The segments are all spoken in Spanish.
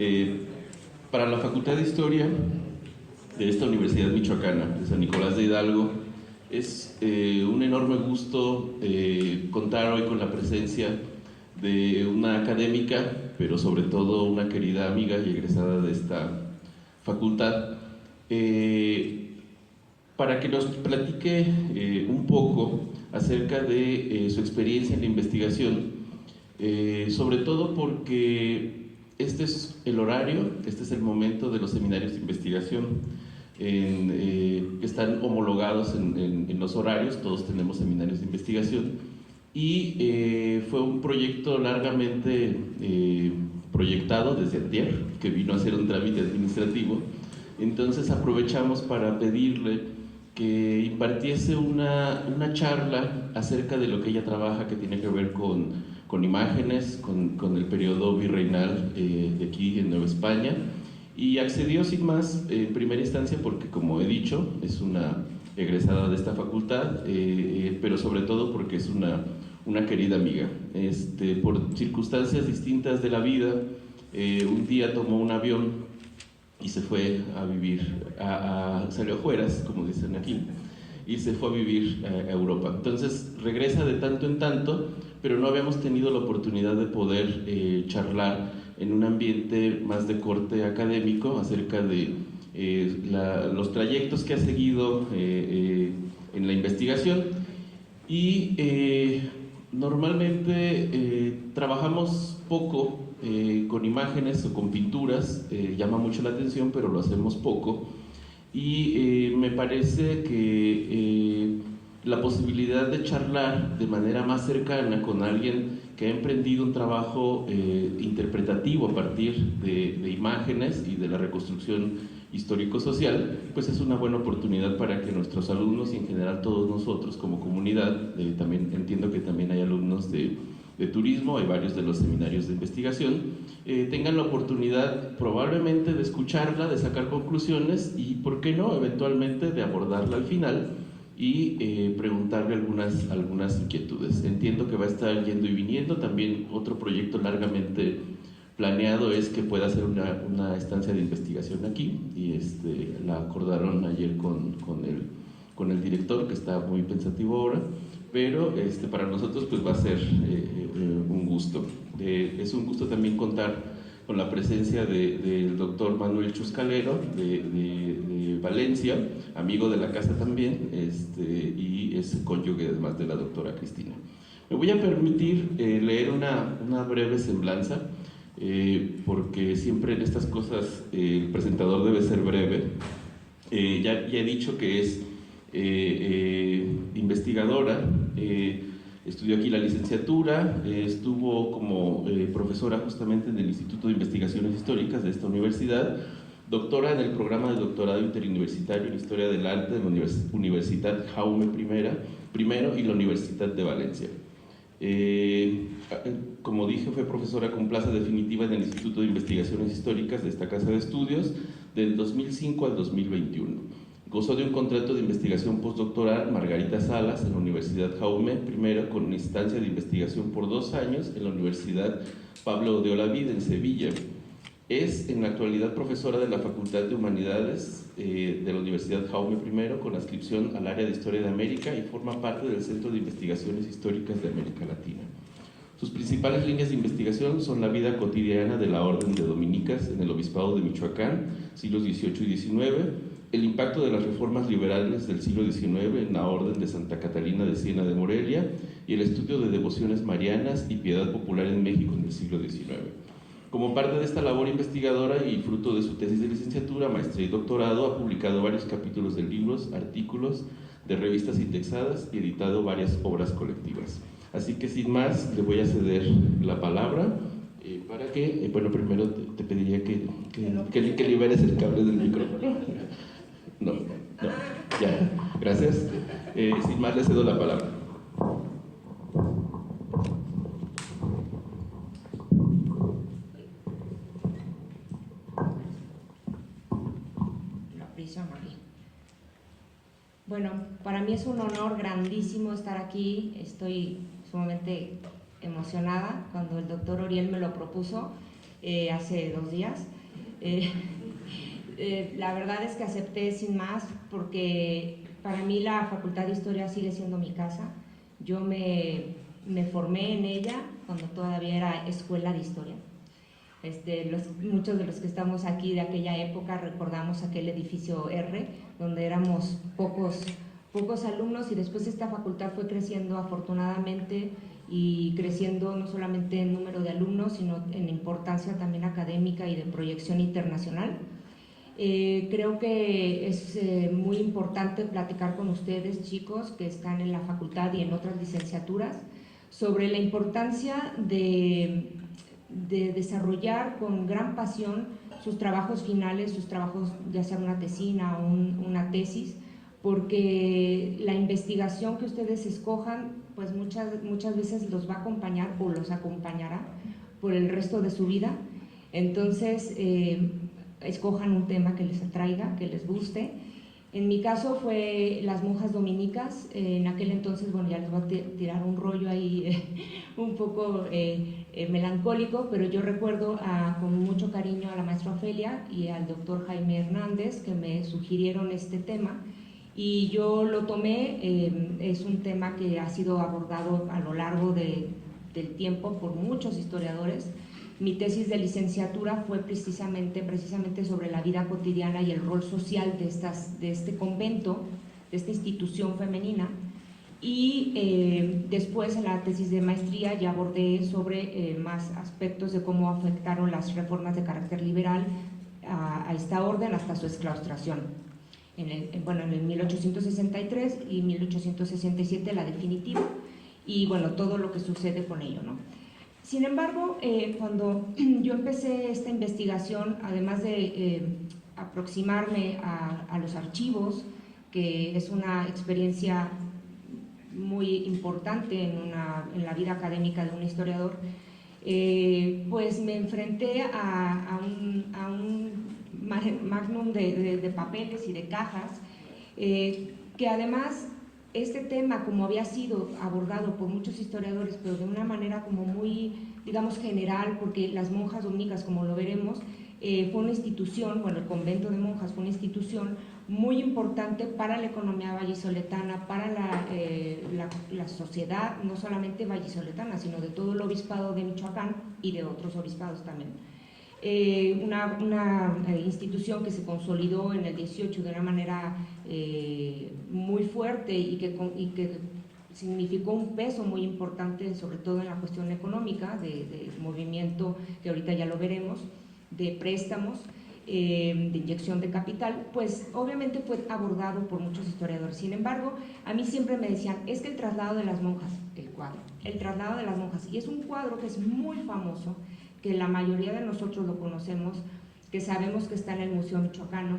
Eh, para la Facultad de Historia de esta Universidad Michoacana, de San Nicolás de Hidalgo, es un enorme gusto contar hoy con la presencia de una académica, pero sobre todo una querida amiga y egresada de esta facultad, para que nos platique un poco acerca de su experiencia en la investigación, sobre todo porque este es el horario, este es el momento de los seminarios de investigación que están homologados en los horarios, todos tenemos seminarios de investigación, y fue un proyecto largamente proyectado desde ayer, que vino a hacer un trámite administrativo. Entonces aprovechamos para pedirle que impartiese una charla acerca de lo que ella trabaja, que tiene que ver con imágenes, con el periodo virreinal de aquí en Nueva España, y accedió sin más en primera instancia porque, como he dicho, es una egresada de esta facultad, pero sobre todo porque es una querida amiga. Por circunstancias distintas de la vida, un día tomó un avión y se fue a vivir, salió afueras, como dicen aquí, y se fue a vivir a Europa. Entonces regresa de tanto en tanto, pero no habíamos tenido la oportunidad de poder charlar en un ambiente más de corte académico acerca de los trayectos que ha seguido en la investigación. Y normalmente trabajamos poco con imágenes o con pinturas, llama mucho la atención, pero lo hacemos poco. Y me parece que la posibilidad de charlar de manera más cercana con alguien que ha emprendido un trabajo interpretativo a partir de imágenes y de la reconstrucción histórico-social, pues es una buena oportunidad para que nuestros alumnos y en general todos nosotros como comunidad, también entiendo que también hay alumnos de turismo, hay varios de los seminarios de investigación, tengan la oportunidad probablemente de escucharla, de sacar conclusiones y, ¿por qué no?, eventualmente de abordarla al final y preguntarle algunas inquietudes. Entiendo que va a estar yendo y viniendo. También otro proyecto largamente planeado es que pueda hacer una estancia de investigación aquí, y la acordaron ayer con el director, que está muy pensativo ahora, pero para nosotros pues va a ser un gusto. Es un gusto también contar con la presencia del doctor Manuel Chuscalero de Valencia, amigo de la casa también, y es cónyuge además de la doctora Cristina. Me voy a permitir leer una breve semblanza, porque siempre en estas cosas el presentador debe ser breve. Ya he dicho que es investigadora, estudió aquí la licenciatura, estuvo como profesora justamente en el Instituto de Investigaciones Históricas de esta universidad, doctora en el programa de doctorado interuniversitario en Historia del Arte de la Universidad Jaume I y la Universidad de Valencia. Como dije, fue profesora con plaza definitiva en el Instituto de Investigaciones Históricas de esta casa de estudios del 2005 al 2021. Gozó de un contrato de investigación postdoctoral Margarita Salas en la Universidad Jaume I, con una instancia de investigación por 2 años en la Universidad Pablo de Olavide en Sevilla. Es en la actualidad profesora de la Facultad de Humanidades de la Universidad Jaume I, con adscripción al área de Historia de América, y forma parte del Centro de Investigaciones Históricas de América Latina. Sus principales líneas de investigación son la vida cotidiana de la Orden de Dominicas en el Obispado de Michoacán, siglos XVIII y XIX, el impacto de las reformas liberales del siglo XIX en la Orden de Santa Catalina de Siena de Morelia y el estudio de devociones marianas y piedad popular en México en el siglo XIX. Como parte de esta labor investigadora y fruto de su tesis de licenciatura, maestría y doctorado, ha publicado varios capítulos de libros, artículos, de revistas indexadas y editado varias obras colectivas. Así que sin más, le voy a ceder la palabra para que, bueno, primero te pediría que liberes el cable del micrófono. No, ya, gracias. Sin más, le cedo la palabra. Bueno, para mí es un honor grandísimo estar aquí. Estoy sumamente emocionada cuando el doctor Oriel me lo propuso. hace 2 días. La verdad es que acepté sin más porque para mí la Facultad de Historia sigue siendo mi casa. Yo me formé en ella cuando todavía era escuela de historia. Muchos de los que estamos aquí de aquella época recordamos aquel edificio R, donde éramos pocos alumnos, y después esta facultad fue creciendo afortunadamente, y creciendo no solamente en número de alumnos, sino en importancia también académica y de proyección internacional. Creo que es muy importante platicar con ustedes, chicos, que están en la facultad y en otras licenciaturas, sobre la importancia de desarrollar con gran pasión sus trabajos finales, sus trabajos, ya sea una tesina o una tesis, porque la investigación que ustedes escojan, pues muchas veces los va a acompañar o los acompañará por el resto de su vida. Entonces, escojan un tema que les atraiga, que les guste. En mi caso fue las monjas dominicas. En aquel entonces, bueno, ya les voy a tirar un rollo ahí un poco melancólico, pero yo recuerdo con mucho cariño a la maestra Ofelia y al doctor Jaime Hernández, que me sugirieron este tema, y yo lo tomé. Es un tema que ha sido abordado a lo largo del tiempo por muchos historiadores. Mi tesis de licenciatura fue precisamente sobre la vida cotidiana y el rol social de este convento, de esta institución femenina, y después en la tesis de maestría ya abordé sobre más aspectos de cómo afectaron las reformas de carácter liberal a esta orden hasta su exclaustración. En el 1863 y 1867 la definitiva, y bueno, todo lo que sucede con ello, ¿no? Sin embargo, cuando yo empecé esta investigación, además de aproximarme a los archivos, que es una experiencia muy importante en la vida académica de un historiador, pues me enfrenté a un magnum de papeles y de cajas, que además este tema, como había sido abordado por muchos historiadores, pero de una manera como muy, digamos, general, porque las monjas dominicas, como lo veremos, fue una institución, bueno, el convento de monjas fue una institución muy importante para la economía vallisoletana, para la sociedad, no solamente vallisoletana, sino de todo el obispado de Michoacán y de otros obispados también. Una institución que se consolidó en el 18 de una manera muy fuerte y que significó un peso muy importante, sobre todo en la cuestión económica, de movimiento, que ahorita ya lo veremos, de préstamos, de inyección de capital. Pues obviamente fue abordado por muchos historiadores. Sin embargo, a mí siempre me decían, es que el traslado de las monjas, el traslado de las monjas, y es un cuadro que es muy famoso, que la mayoría de nosotros lo conocemos, que sabemos que está en el Museo Michoacano,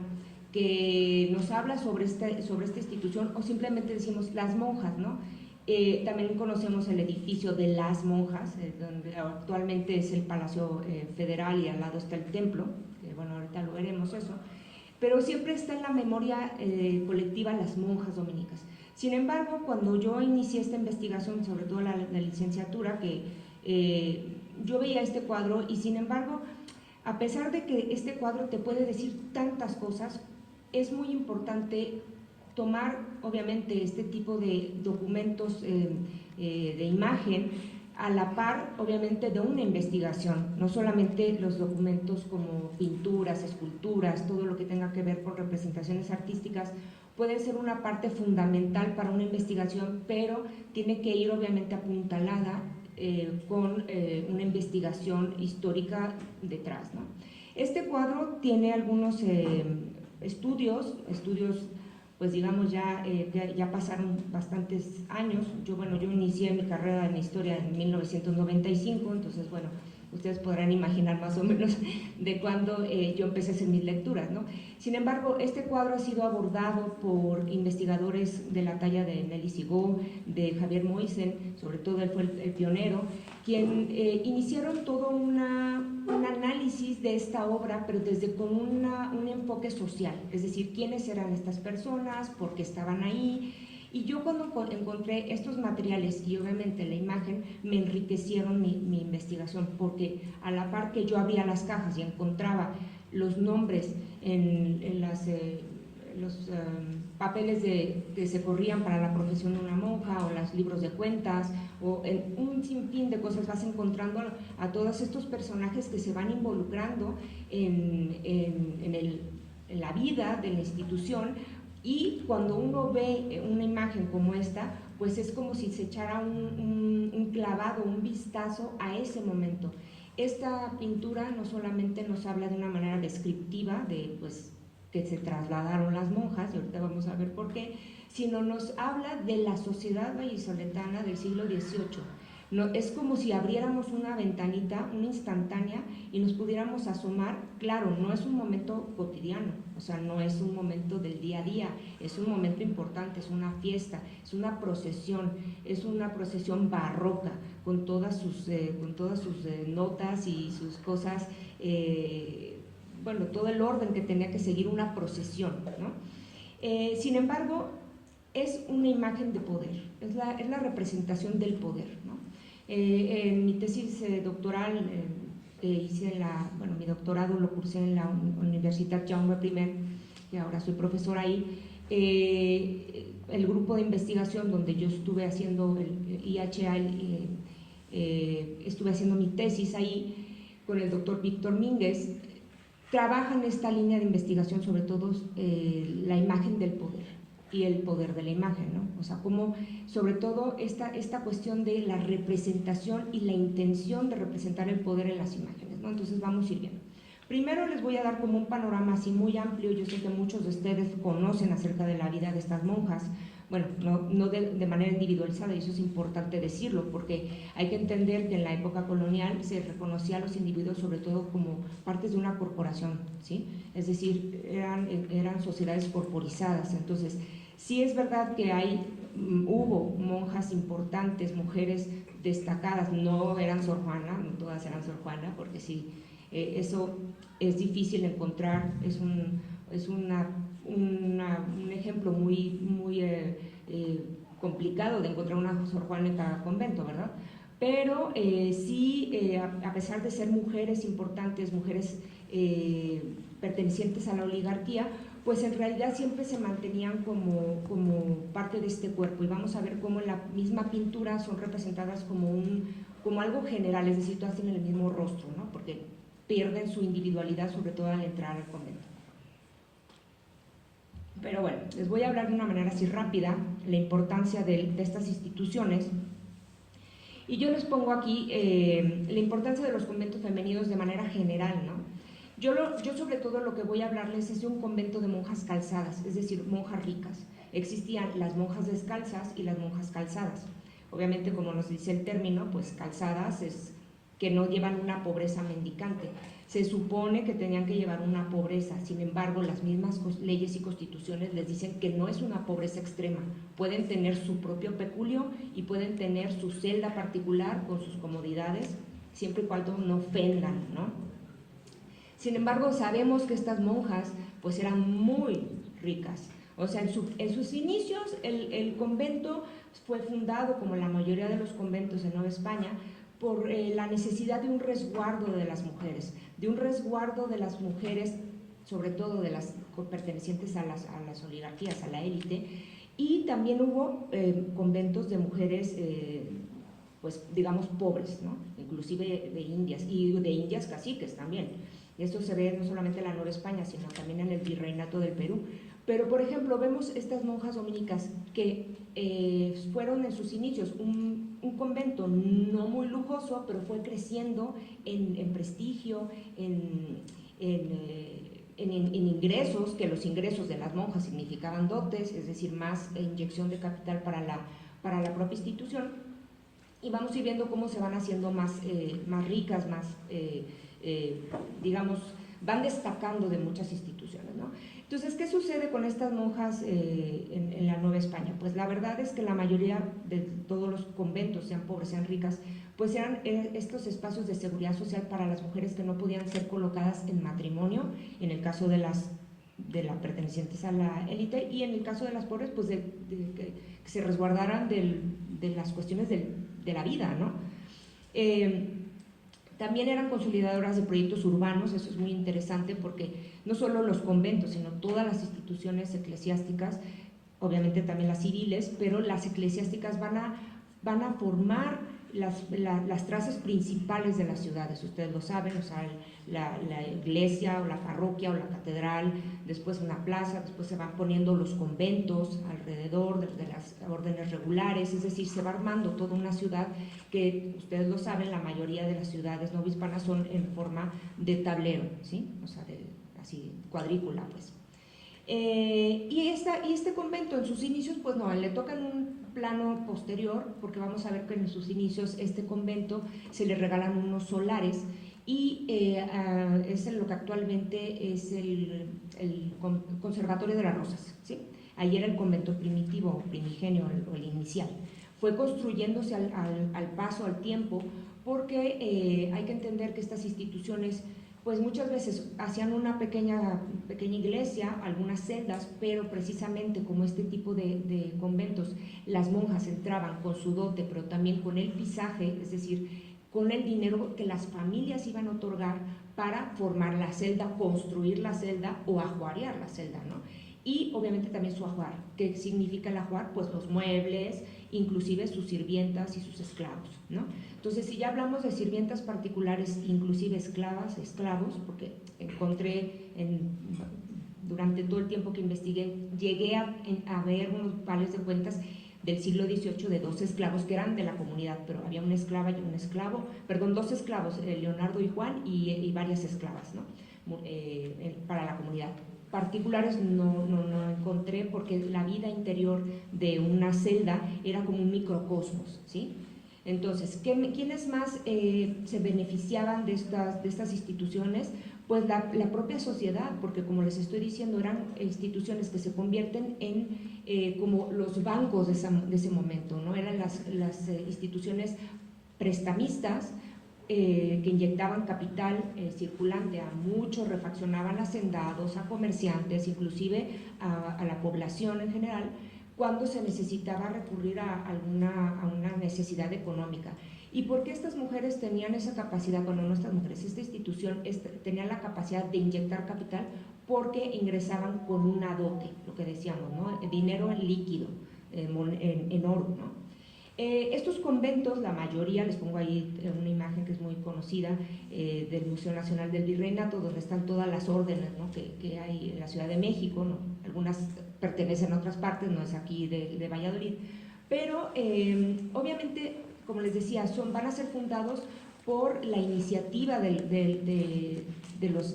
que nos habla sobre esta institución, o simplemente decimos las monjas, ¿no? También conocemos el edificio de las monjas, donde actualmente es el Palacio Federal, y al lado está el templo, que bueno, ahorita lo veremos eso, pero siempre está en la memoria colectiva las monjas dominicas. Sin embargo, cuando yo inicié esta investigación, sobre todo la licenciatura, que yo veía este cuadro, y sin embargo, a pesar de que este cuadro te puede decir tantas cosas, es muy importante tomar obviamente este tipo de documentos de imagen a la par obviamente de una investigación, no solamente los documentos como pinturas, esculturas, todo lo que tenga que ver con representaciones artísticas pueden ser una parte fundamental para una investigación, pero tiene que ir obviamente apuntalada con una investigación histórica detrás, ¿no? Este cuadro tiene algunos estudios, pues digamos ya pasaron bastantes años. Yo inicié mi carrera en historia en 1995, entonces bueno, ustedes podrán imaginar más o menos de cuándo yo empecé a hacer mis lecturas, ¿no? Sin embargo, este cuadro ha sido abordado por investigadores de la talla de Nelly Sigó, de Javier Moisen, sobre todo él fue el pionero, quien iniciaron todo un análisis de esta obra, pero con un enfoque social, es decir, quiénes eran estas personas, por qué estaban ahí, Y yo cuando encontré estos materiales y obviamente la imagen, me enriquecieron mi investigación, porque a la par que yo abría las cajas y encontraba los nombres en los papeles que se corrían para la profesión de una monja, o los libros de cuentas, o en un sinfín de cosas, vas encontrando a todos estos personajes que se van involucrando en la vida de la institución. Y cuando uno ve una imagen como esta, pues es como si se echara un clavado, un vistazo a ese momento. Esta pintura no solamente nos habla de una manera descriptiva de pues que se trasladaron las monjas, y ahorita vamos a ver por qué, sino nos habla de la sociedad vallisoletana del siglo XVIII. No, es como si abriéramos una ventanita, una instantánea, y nos pudiéramos asomar. Claro, no es un momento cotidiano, o sea, no es un momento del día a día, es un momento importante, es una fiesta, es una procesión barroca, con todas sus notas y sus cosas, bueno, todo el orden que tenía que seguir una procesión, ¿no? Sin embargo, es una imagen de poder, es la representación del poder, ¿no? En mi tesis doctoral que hice mi doctorado lo cursé en la Universitat Jaume I, y ahora soy profesora ahí. El grupo de investigación donde yo estuve haciendo el IHA, estuve haciendo mi tesis ahí con el doctor Víctor Mínguez, trabaja en esta línea de investigación sobre todo la imagen del poder y el poder de la imagen, ¿no? O sea, como sobre todo esta cuestión de la representación y la intención de representar el poder en las imágenes, ¿no? Entonces vamos a ir viendo. Primero les voy a dar como un panorama así muy amplio. Yo sé que muchos de ustedes conocen acerca de la vida de estas monjas, bueno, no de manera individualizada, y eso es importante decirlo, porque hay que entender que en la época colonial se reconocía a los individuos sobre todo como partes de una corporación, ¿sí? Es decir, eran sociedades corporizadas. Entonces, sí es verdad que hubo monjas importantes, mujeres destacadas, no eran Sor Juana, no todas eran Sor Juana, porque sí, eso es difícil encontrar, es un ejemplo muy complicado de encontrar una Sor Juana en cada convento, ¿verdad? Pero sí, a pesar de ser mujeres importantes, mujeres pertenecientes a la oligarquía, pues en realidad siempre se mantenían como parte de este cuerpo, y vamos a ver cómo en la misma pintura son representadas como algo general, es decir, todas tienen el mismo rostro, ¿no? Porque pierden su individualidad, sobre todo al entrar al convento. Pero bueno, les voy a hablar de una manera así rápida la importancia de estas instituciones, y yo les pongo aquí la importancia de los conventos femeninos de manera general, ¿no? Yo sobre todo lo que voy a hablarles es de un convento de monjas calzadas, es decir, monjas ricas. Existían las monjas descalzas y las monjas calzadas. Obviamente, como nos dice el término, pues calzadas es que no llevan una pobreza mendicante. Se supone que tenían que llevar una pobreza, sin embargo, las mismas leyes y constituciones les dicen que no es una pobreza extrema. Pueden tener su propio peculio y pueden tener su celda particular con sus comodidades, siempre y cuando no ofendan, ¿no? Sin embargo, sabemos que estas monjas pues eran muy ricas. O sea, en sus inicios el convento fue fundado, como la mayoría de los conventos en Nueva España, por la necesidad de un resguardo de las mujeres, sobre todo de las pertenecientes a las oligarquías, a la élite, y también hubo conventos de mujeres, pues digamos pobres, ¿no? Inclusive de indias, y de indias caciques también. Y esto se ve no solamente en la Nueva España, sino también en el Virreinato del Perú. Pero, por ejemplo, vemos estas monjas dominicas que fueron en sus inicios un convento no muy lujoso, pero fue creciendo en prestigio, en ingresos, que los ingresos de las monjas significaban dotes, es decir, más inyección de capital para la propia institución. Y vamos a ir viendo cómo se van haciendo más ricas, digamos, van destacando de muchas instituciones, ¿no? Entonces, ¿qué sucede con estas monjas en la Nueva España? Pues la verdad es que la mayoría de todos los conventos, sean pobres, sean ricas, pues eran estos espacios de seguridad social para las mujeres que no podían ser colocadas en matrimonio, en el caso de las pertenecientes a la élite, y en el caso de las pobres, pues que se resguardaran de las cuestiones de la vida, ¿no? También eran consolidadoras de proyectos urbanos. Eso es muy interesante porque no solo los conventos, sino todas las instituciones eclesiásticas, obviamente también las civiles, pero las eclesiásticas van a formar las trazas principales de las ciudades. Ustedes lo saben, o sea, la iglesia o la parroquia o la catedral, después una plaza, después se van poniendo los conventos alrededor de las órdenes regulares, es decir, se va armando toda una ciudad que, ustedes lo saben, la mayoría de las ciudades no hispanas son en forma de tablero, ¿sí? O sea, así cuadrícula, pues. Y este convento en sus inicios, pues no, le tocan un plano posterior, porque vamos a ver que en sus inicios este convento se le regalan unos solares, y es lo que actualmente es el Conservatorio de las Rosas, ¿sí? Ahí era el convento primitivo, primigenio, el inicial. Fue construyéndose al paso, al tiempo, porque hay que entender que estas instituciones pues muchas veces hacían una pequeña iglesia, algunas celdas, pero precisamente como este tipo de conventos, las monjas entraban con su dote, pero también con el pisaje, es decir, con el dinero que las familias iban a otorgar para formar la celda, construir la celda o ajuarear la celda, ¿no? Y obviamente también su ajuar. ¿Qué significa el ajuar? Pues los muebles, inclusive sus sirvientas y sus esclavos, ¿no? Entonces, si ya hablamos de sirvientas particulares, inclusive esclavos, porque encontré durante todo el tiempo que investigué, llegué a ver unos pares de cuentas del siglo XVIII de 2 esclavos que eran de la comunidad, pero había una esclava y un esclavo, perdón, 2 esclavos, Leonardo y Juan, y varias esclavas, ¿no? Para la comunidad. Particulares no encontré, porque la vida interior de una celda era como un microcosmos, ¿sí? Entonces, ¿quiénes más se beneficiaban de estas instituciones? Pues la propia sociedad, porque como les estoy diciendo, eran instituciones que se convierten en como los bancos de ese momento, ¿no? Eran las instituciones prestamistas, que inyectaban capital circulante a muchos, refaccionaban a hacendados, a comerciantes, inclusive a la población en general, cuando se necesitaba recurrir a una necesidad económica. ¿Y por qué estas mujeres tenían esa capacidad? Bueno, no estas mujeres, esta institución tenía la capacidad de inyectar capital porque ingresaban con una dote, lo que decíamos, ¿no? Dinero en líquido, en oro, ¿no? Estos conventos, la mayoría, les pongo ahí una imagen que es muy conocida del Museo Nacional del Virreinato, donde están todas las órdenes, ¿no? que hay en la Ciudad de México, ¿no? Algunas pertenecen a otras partes, no es aquí de Valladolid, pero obviamente, como les decía, van a ser fundados por la iniciativa de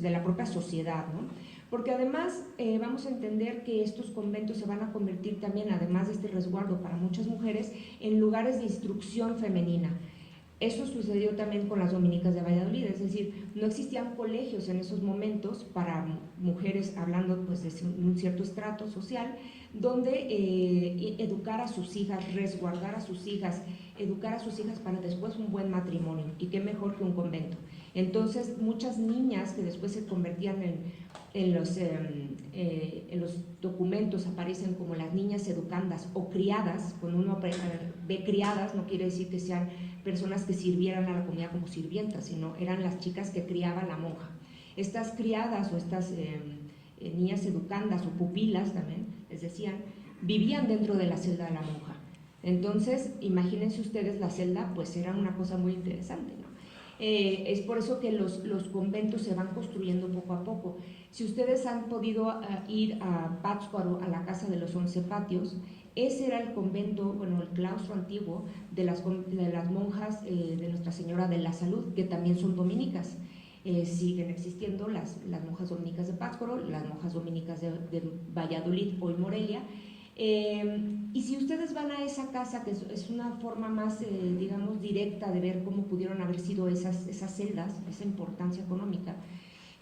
la propia sociedad, ¿no? Porque además vamos a entender que estos conventos se van a convertir también, además de este resguardo para muchas mujeres, en lugares de instrucción femenina. Eso sucedió también con las dominicas de Valladolid, es decir, no existían colegios en esos momentos para mujeres, hablando pues de un cierto estrato social, donde educar a sus hijas, resguardar a sus hijas, educar a sus hijas para después un buen matrimonio, y qué mejor que un convento. Entonces muchas niñas que después se convertían en los documentos aparecen como las niñas educandas o criadas. Cuando uno ve criadas no quiere decir que sean personas que sirvieran a la comunidad como sirvientas, sino eran las chicas que criaba la monja. Estas criadas o estas niñas educandas o pupilas también, les decían, vivían dentro de la celda de la monja. Entonces, imagínense ustedes, la celda pues era una cosa muy interesante, ¿no? Es por eso que los conventos se van construyendo poco a poco. Si ustedes han podido ir a Pátzcuaro, a la Casa de los 11 Patios, ese era el convento, bueno, el claustro antiguo de las monjas de Nuestra Señora de la Salud, que también son dominicas. Siguen existiendo las monjas dominicas de Pátzcuaro, las monjas dominicas de Valladolid, hoy Morelia. Y si ustedes van a esa casa, que es una forma más, digamos, directa de ver cómo pudieron haber sido esas celdas, esa importancia económica,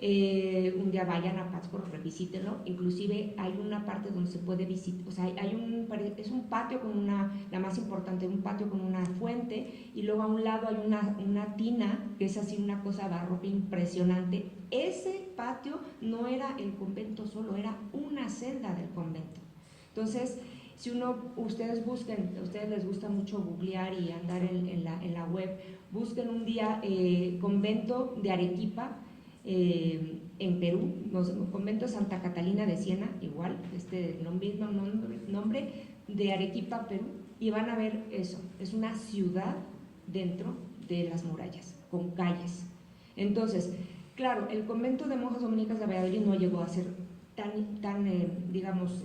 Un día vayan a Pátzcuaro, revisítenlo. Inclusive hay una parte donde se puede visitar, o sea, es un patio con la más importante, un patio con una fuente, y luego a un lado hay una tina, que es así una cosa barroca impresionante. Ese patio no era el convento solo, era una celda del convento. Entonces, si ustedes les gusta mucho googlear y andar en la web, busquen un día convento de Arequipa, en Perú, convento de Santa Catalina de Siena, igual, mismo nombre, de Arequipa, Perú, y van a ver eso, es una ciudad dentro de las murallas, con calles. Entonces, claro, el convento de monjas dominicas de Valladolid no llegó a ser tan digamos,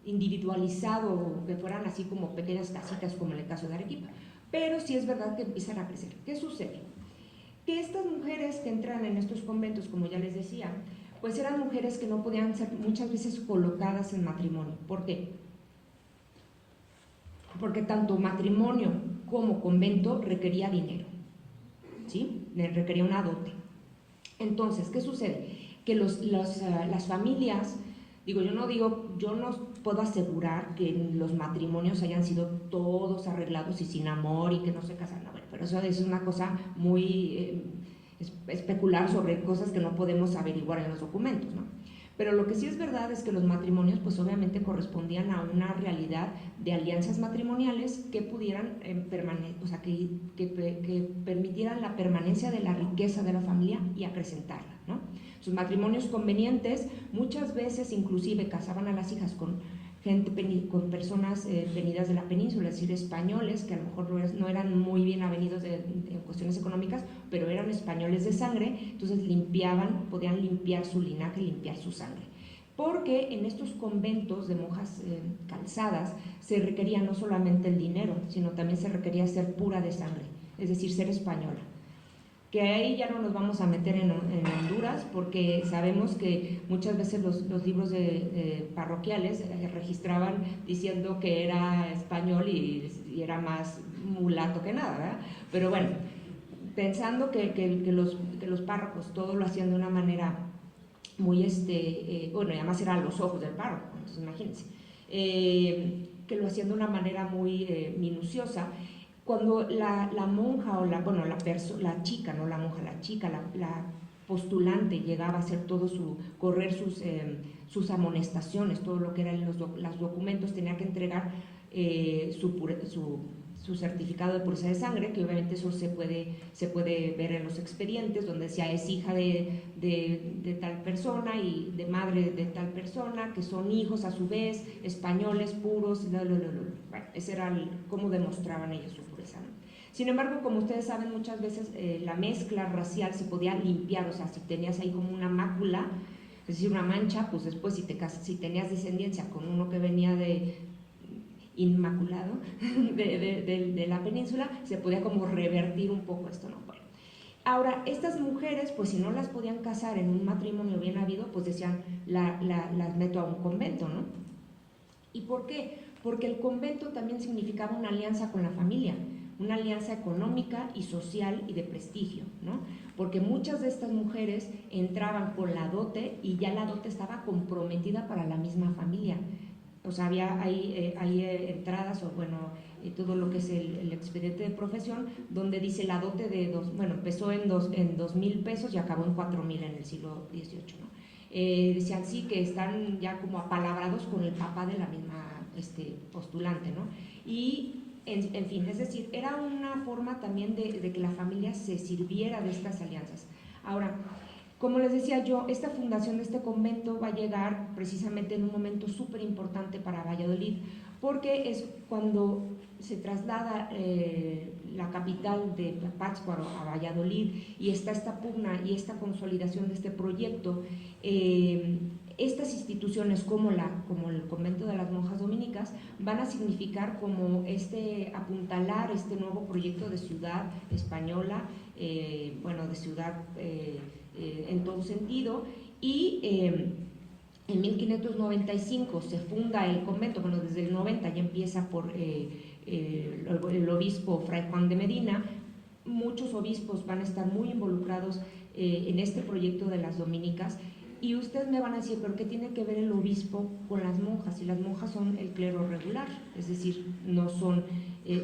individualizado, que fueran así como pequeñas casitas como en el caso de Arequipa, pero sí es verdad que empiezan a crecer. ¿Qué sucede? Que estas mujeres que entran en estos conventos, como ya les decía, pues eran mujeres que no podían ser muchas veces colocadas en matrimonio. ¿Por qué? Porque tanto matrimonio como convento requería dinero, ¿sí? Requería una dote. Entonces, ¿qué sucede? Que las familias, yo no puedo asegurar que los matrimonios hayan sido todos arreglados y sin amor y que no se casan, no, pero eso es una cosa muy especular sobre cosas que no podemos averiguar en los documentos, ¿no? Pero lo que sí es verdad es que los matrimonios pues obviamente correspondían a una realidad de alianzas matrimoniales que pudieran o sea, que permitieran la permanencia de la riqueza de la familia y acrecentarla, ¿no? Sus matrimonios convenientes muchas veces inclusive casaban a las hijas con personas venidas de la península, es decir, españoles que a lo mejor no eran muy bien avenidos en cuestiones económicas, pero eran españoles de sangre, entonces podían limpiar su linaje, limpiar su sangre. Porque en estos conventos de monjas calzadas se requería no solamente el dinero, sino también se requería ser pura de sangre, es decir, ser española. Que ahí ya no nos vamos a meter en Honduras, porque sabemos que muchas veces los libros parroquiales registraban diciendo que era español y era más mulato que nada, ¿verdad? Pero bueno, pensando que los párrocos todo lo hacían de una manera muy, bueno, y además eran los ojos del párroco, entonces imagínense, que lo hacían de una manera muy minuciosa. Cuando la monja o la chica, no la monja, la chica, la postulante llegaba a hacer correr sus amonestaciones, todo lo que eran los documentos, tenía que entregar su certificado de pureza de sangre, que obviamente eso se puede ver en los expedientes, donde decía es hija de tal persona y de madre de tal persona, que son hijos a su vez, españoles puros, bueno, ese era cómo demostraban ellos su pureza, ¿no? Sin embargo, como ustedes saben, muchas veces la mezcla racial se podía limpiar, o sea, si tenías ahí como una mácula, es decir, una mancha, pues después si tenías descendencia con uno que venía de inmaculado de la península, se podía como revertir un poco esto, ¿no? Bueno, ahora, estas mujeres, pues si no las podían casar en un matrimonio bien habido, pues decían, las meto a un convento, ¿no? ¿Y por qué? Porque el convento también significaba una alianza con la familia, una alianza económica y social y de prestigio, ¿no? Porque muchas de estas mujeres entraban con la dote y ya la dote estaba comprometida para la misma familia. O sea, hay entradas, o bueno, todo lo que es el expediente de profesión, donde dice la dote empezó en 2,000 pesos y acabó en 4,000 en el siglo XVIII, ¿no? Decían sí que están ya como apalabrados con el papá de la misma postulante, ¿no? Y en fin, es decir, era una forma también de que la familia se sirviera de estas alianzas. Ahora, como les decía yo, esta fundación de este convento va a llegar precisamente en un momento súper importante para Valladolid, porque es cuando se traslada la capital de Pátzcuaro a Valladolid y está esta pugna y esta consolidación de este proyecto. Estas instituciones como el convento de las monjas dominicas van a significar como apuntalar este nuevo proyecto de ciudad española, de ciudad en todo sentido, y en 1595 se funda el convento, bueno, desde el 90 ya empieza por el obispo Fray Juan de Medina. Muchos obispos van a estar muy involucrados en este proyecto de las dominicas. Y ustedes me van a decir, ¿pero qué tiene que ver el obispo con las monjas? Si las monjas son el clero regular, es decir, no son,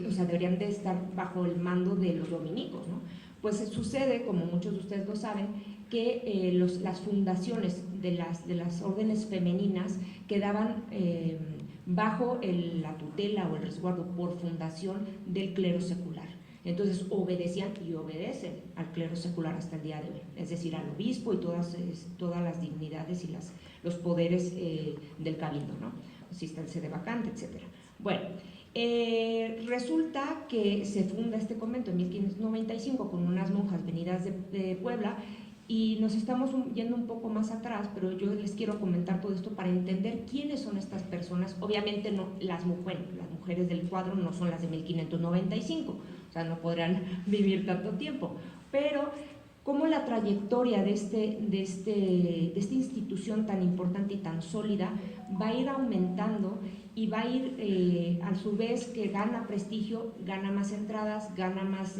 o sea, deberían de estar bajo el mando de los dominicos, ¿no? Pues sucede, como muchos de ustedes lo saben, que las fundaciones de las órdenes femeninas quedaban bajo la tutela o el resguardo por fundación del clero secular. Entonces obedecían y obedecen al clero secular hasta el día de hoy, es decir, al obispo y todas las dignidades y los poderes del cabildo, ¿no? Si está el sede vacante, etc. Bueno, resulta que se funda este convento en 1595 con unas monjas venidas de Puebla, y nos estamos yendo un poco más atrás, pero yo les quiero comentar todo esto para entender quiénes son estas personas. Obviamente no, las mujeres del cuadro no son las de 1595, o sea, no podrán vivir tanto tiempo, pero cómo la trayectoria de esta institución tan importante y tan sólida va a ir aumentando y va a ir a su vez que gana prestigio, gana más entradas, gana más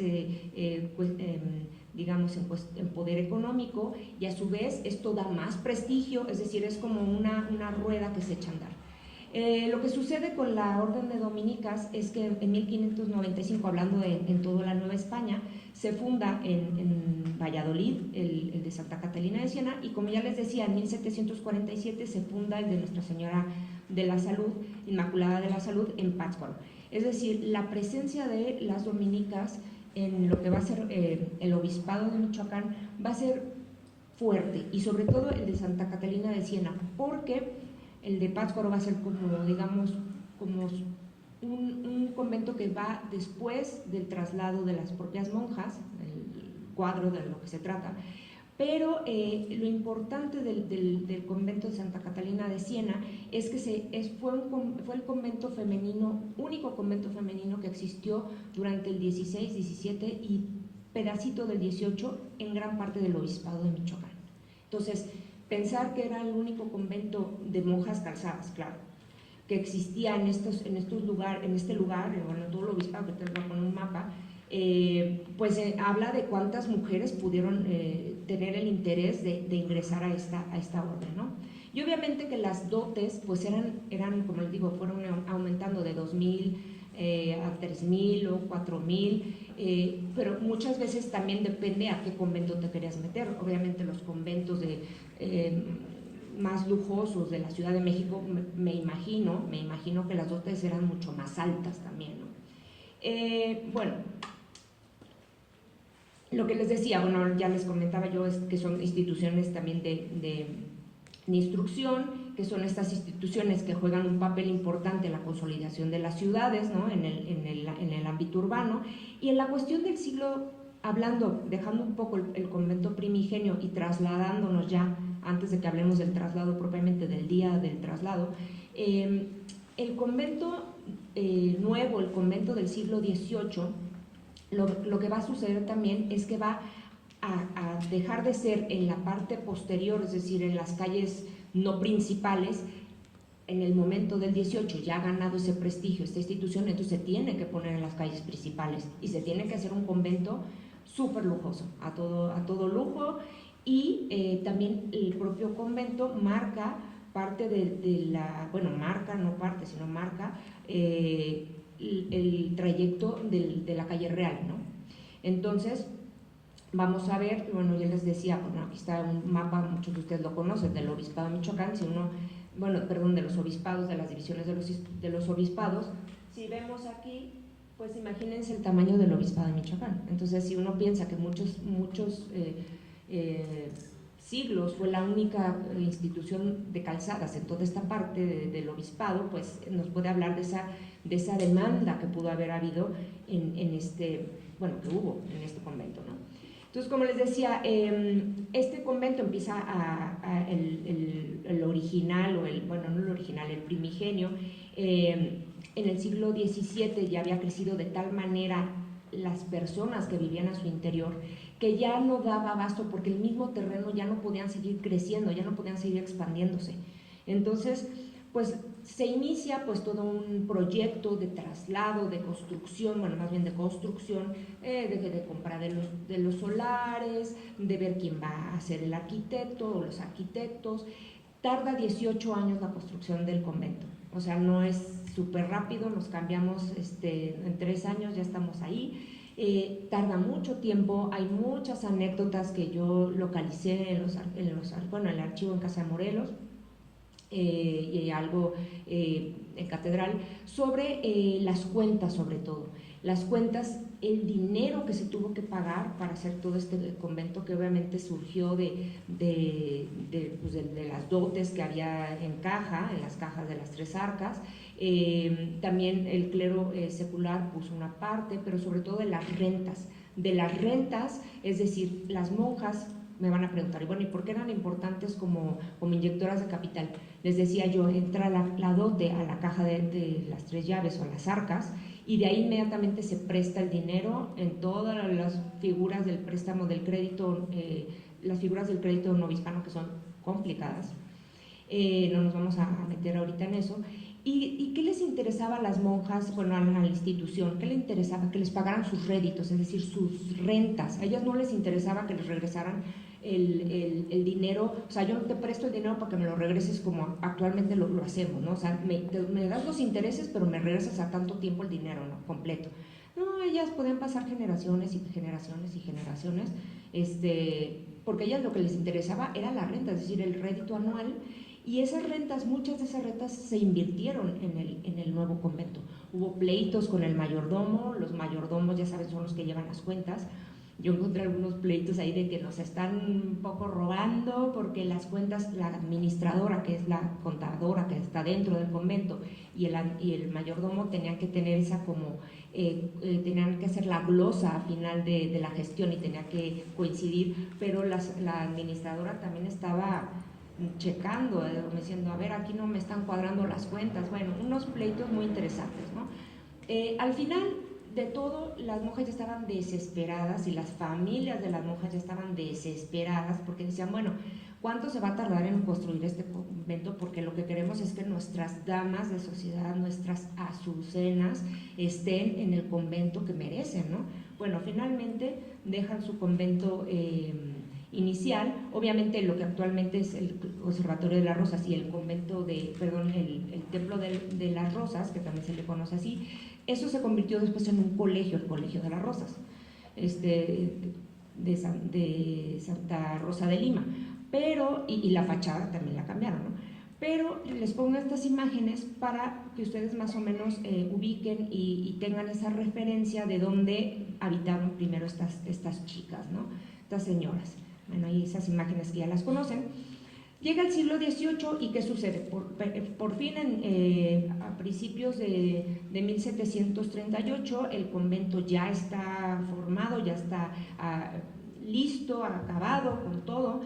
digamos en poder económico, y a su vez esto da más prestigio, es decir, es como una rueda que se echa a andar. Lo que sucede con la orden de dominicas es que en 1595, hablando en toda la Nueva España, se funda en Valladolid el de Santa Catalina de Siena, y como ya les decía, en 1747 se funda el de Nuestra Señora de la Salud, Inmaculada de la Salud, en Pátzcuaro. Es decir, la presencia de las dominicas en lo que va a ser el obispado de Michoacán va a ser fuerte, y sobre todo el de Santa Catalina de Siena, porque el de Pátzcuaro va a ser como, digamos, como un convento que va después del traslado de las propias monjas, el cuadro de lo que se trata. Pero lo importante del convento de Santa Catalina de Siena es que fue el convento femenino, único convento femenino que existió durante el 16, 17 y pedacito del 18 en gran parte del obispado de Michoacán. Entonces, pensar que era el único convento de monjas calzadas, claro, que existía en este lugar, bueno, todo el obispado, que te lo voy a poner un mapa, pues habla de cuántas mujeres pudieron tener el interés de ingresar a esta orden, ¿no? Y obviamente que las dotes pues eran como les digo, fueron aumentando de 2,000 a 3,000 o 4,000, pero muchas veces también depende a qué convento te querías meter. Obviamente los conventos más lujosos de la Ciudad de México, me imagino que las dotes eran mucho más altas también, ¿no? Bueno, lo que les decía, bueno, ya les comentaba yo, es que son instituciones también de instrucción, que son estas instituciones que juegan un papel importante en la consolidación de las ciudades, ¿no? en el ámbito urbano. Y en la cuestión del siglo, dejando un poco el convento primigenio y trasladándonos ya, antes de que hablemos del traslado propiamente, del día del traslado, el convento nuevo, el convento del siglo XVIII, lo que va a suceder también es que va a dejar de ser en la parte posterior, es decir, en las calles no principales. En el momento del 18 ya ha ganado ese prestigio esta institución, entonces se tiene que poner en las calles principales y se tiene que hacer un convento súper lujoso, a todo lujo. Y también el propio convento marca parte marca el trayecto de la calle real, ¿no? Entonces vamos a ver, bueno, ya les decía, bueno, aquí está un mapa, muchos de ustedes lo conocen, del obispado de Michoacán, de los obispados, de las divisiones de los obispados. Si vemos aquí, pues imagínense el tamaño del obispado de Michoacán. Entonces, si uno piensa que muchos siglos fue la única institución de calzadas en toda esta parte del obispado, pues nos puede hablar de esa demanda que pudo haber habido que hubo en este convento, ¿no? Entonces, como les decía, este convento empieza el original, no el original, el primigenio, en el siglo XVII. Ya había crecido de tal manera las personas que vivían a su interior que ya no daba abasto, porque el mismo terreno ya no podían seguir creciendo, ya no podían seguir expandiéndose. Entonces, pues se inicia pues todo un proyecto de traslado, de construcción, bueno, más bien de construcción, de compra de los solares, de ver quién va a ser el arquitecto o los arquitectos. Tarda 18 años la construcción del convento, o sea, no es súper rápido, nos cambiamos en 3 años, ya estamos ahí. Tarda mucho tiempo, hay muchas anécdotas que yo localicé en el archivo en Casa de Morelos, y algo en Catedral, sobre las cuentas, sobre todo. Las cuentas, el dinero que se tuvo que pagar para hacer todo este convento, que obviamente surgió de las dotes que había en las cajas de las 3 arcas. También el clero secular puso una parte, pero sobre todo de las rentas, es decir, las monjas. Me van a preguntar, y bueno, ¿y por qué eran importantes como inyectoras de capital? Les decía yo, entra la dote a la caja de las 3 llaves o las arcas, y de ahí inmediatamente se presta el dinero en todas las figuras del préstamo del crédito, las figuras del crédito novohispano, que son complicadas. No nos vamos a meter ahorita en eso. ¿Y qué les interesaba a las monjas, bueno, a la institución? ¿Qué les interesaba? Que les pagaran sus réditos, es decir, sus rentas. A ellas no les interesaba que les regresaran el dinero, o sea, yo no te presto el dinero para que me lo regreses como actualmente lo hacemos, ¿no? O sea, me das los intereses, pero me regresas a tanto tiempo el dinero, ¿no? Completo. No, ellas podían pasar generaciones y generaciones y generaciones, porque a ellas lo que les interesaba era la renta, es decir, el rédito anual. Y esas rentas, muchas de esas rentas se invirtieron en el nuevo convento. Hubo pleitos con el mayordomo, los mayordomos, ya saben, son los que llevan las cuentas. Yo encontré algunos pleitos ahí de que nos están un poco robando, porque las cuentas, la administradora, que es la contadora que está dentro del convento, y el mayordomo tenían que tener esa tenían que hacer la glosa al final de la gestión, y tenía que coincidir, pero la administradora también estaba checando, diciendo, a ver, aquí no me están cuadrando las cuentas. Bueno, unos pleitos muy interesantes, ¿no? Al final de todo, las monjas ya estaban desesperadas, y las familias de las monjas ya estaban desesperadas, porque decían, bueno, ¿cuánto se va a tardar en construir este convento? Porque lo que queremos es que nuestras damas de sociedad, nuestras azucenas, estén en el convento que merecen, ¿no? Bueno, finalmente dejan su convento inicial, obviamente lo que actualmente es el Observatorio de las Rosas y el convento el Templo de las Rosas, que también se le conoce así. Eso se convirtió después en un colegio, el Colegio de las Rosas, de Santa Rosa de Lima, pero, y la fachada también la cambiaron, ¿no? Pero les pongo estas imágenes para que ustedes más o menos ubiquen y tengan esa referencia de dónde habitaron primero estas chicas, ¿no? Estas señoras. Bueno, ahí esas imágenes que ya las conocen. Llega el siglo XVIII, y ¿qué sucede? Por fin, a principios de 1738, el convento ya está formado, ya está listo, acabado con todo.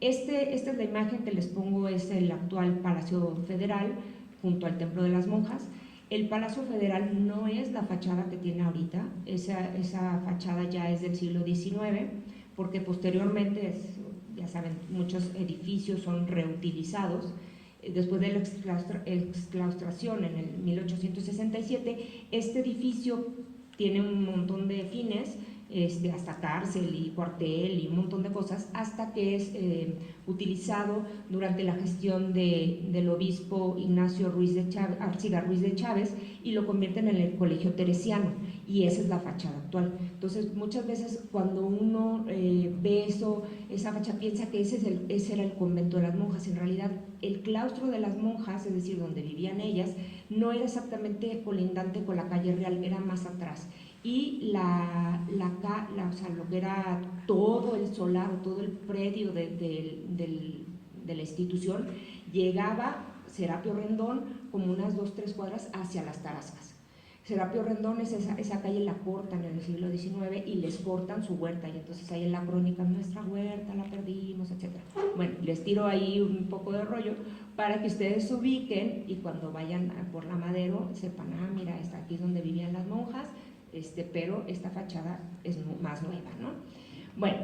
Esta es la imagen que les pongo, es el actual Palacio Federal, junto al Templo de las Monjas. El Palacio Federal no es la fachada que tiene ahorita, esa fachada ya es del siglo XIX, porque posteriormente, ya saben, muchos edificios son reutilizados. Después de la exclaustración en el 1867, este edificio tiene un montón de fines, hasta cárcel y cuartel y un montón de cosas, hasta que es utilizado durante la gestión del obispo Ignacio Arciga Ruiz de Chávez, y lo convierten en el Colegio Teresiano, y esa es la fachada actual. Entonces, muchas veces cuando uno ve esa fachada, piensa que ese era el convento de las monjas. En realidad, el claustro de las monjas, es decir, donde vivían ellas, no era exactamente colindante con la calle Real, era más atrás. Y o sea, lo que era todo el solar, todo el predio de la institución, llegaba Serapio Rendón como unas 2-3 cuadras hacia las Tarascas. Serapio Rendón, esa calle la cortan en el siglo XIX y les cortan su huerta, y entonces ahí en la crónica, nuestra huerta la perdimos, etc. Bueno, les tiro ahí un poco de rollo para que ustedes se ubiquen, y cuando vayan por la Madero sepan, mira, aquí es donde vivían las monjas, pero esta fachada es más nueva, ¿no? Bueno,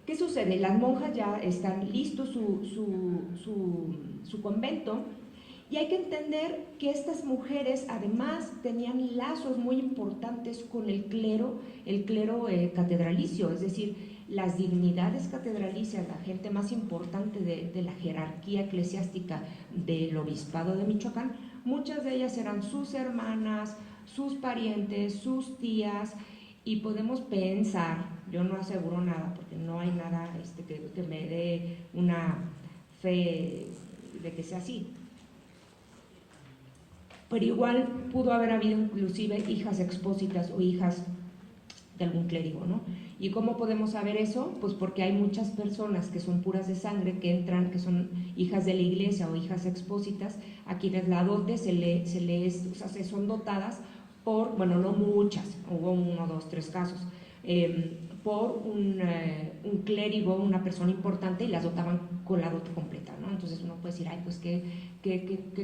¿qué sucede? Las monjas ya están listos su convento, Y hay que entender que estas mujeres además tenían lazos muy importantes con el clero catedralicio, es decir, las dignidades catedralicias, la gente más importante de la jerarquía eclesiástica del obispado de Michoacán, muchas de ellas eran sus hermanas, sus parientes, sus tías, y podemos pensar, yo no aseguro nada porque no hay nada que me dé una fe de que sea así, pero igual pudo haber habido inclusive hijas expósitas o hijas de algún clérigo, ¿no? ¿Y cómo podemos saber eso? Pues porque hay muchas personas que son puras de sangre, que entran, que son hijas de la iglesia o hijas expósitas, a quienes la dote o sea, se son dotadas por, bueno, no muchas, hubo 1, 2, 3 casos, por un clérigo, una persona importante, y las dotaban con la dote completa, ¿no? Entonces uno puede decir, ay, pues qué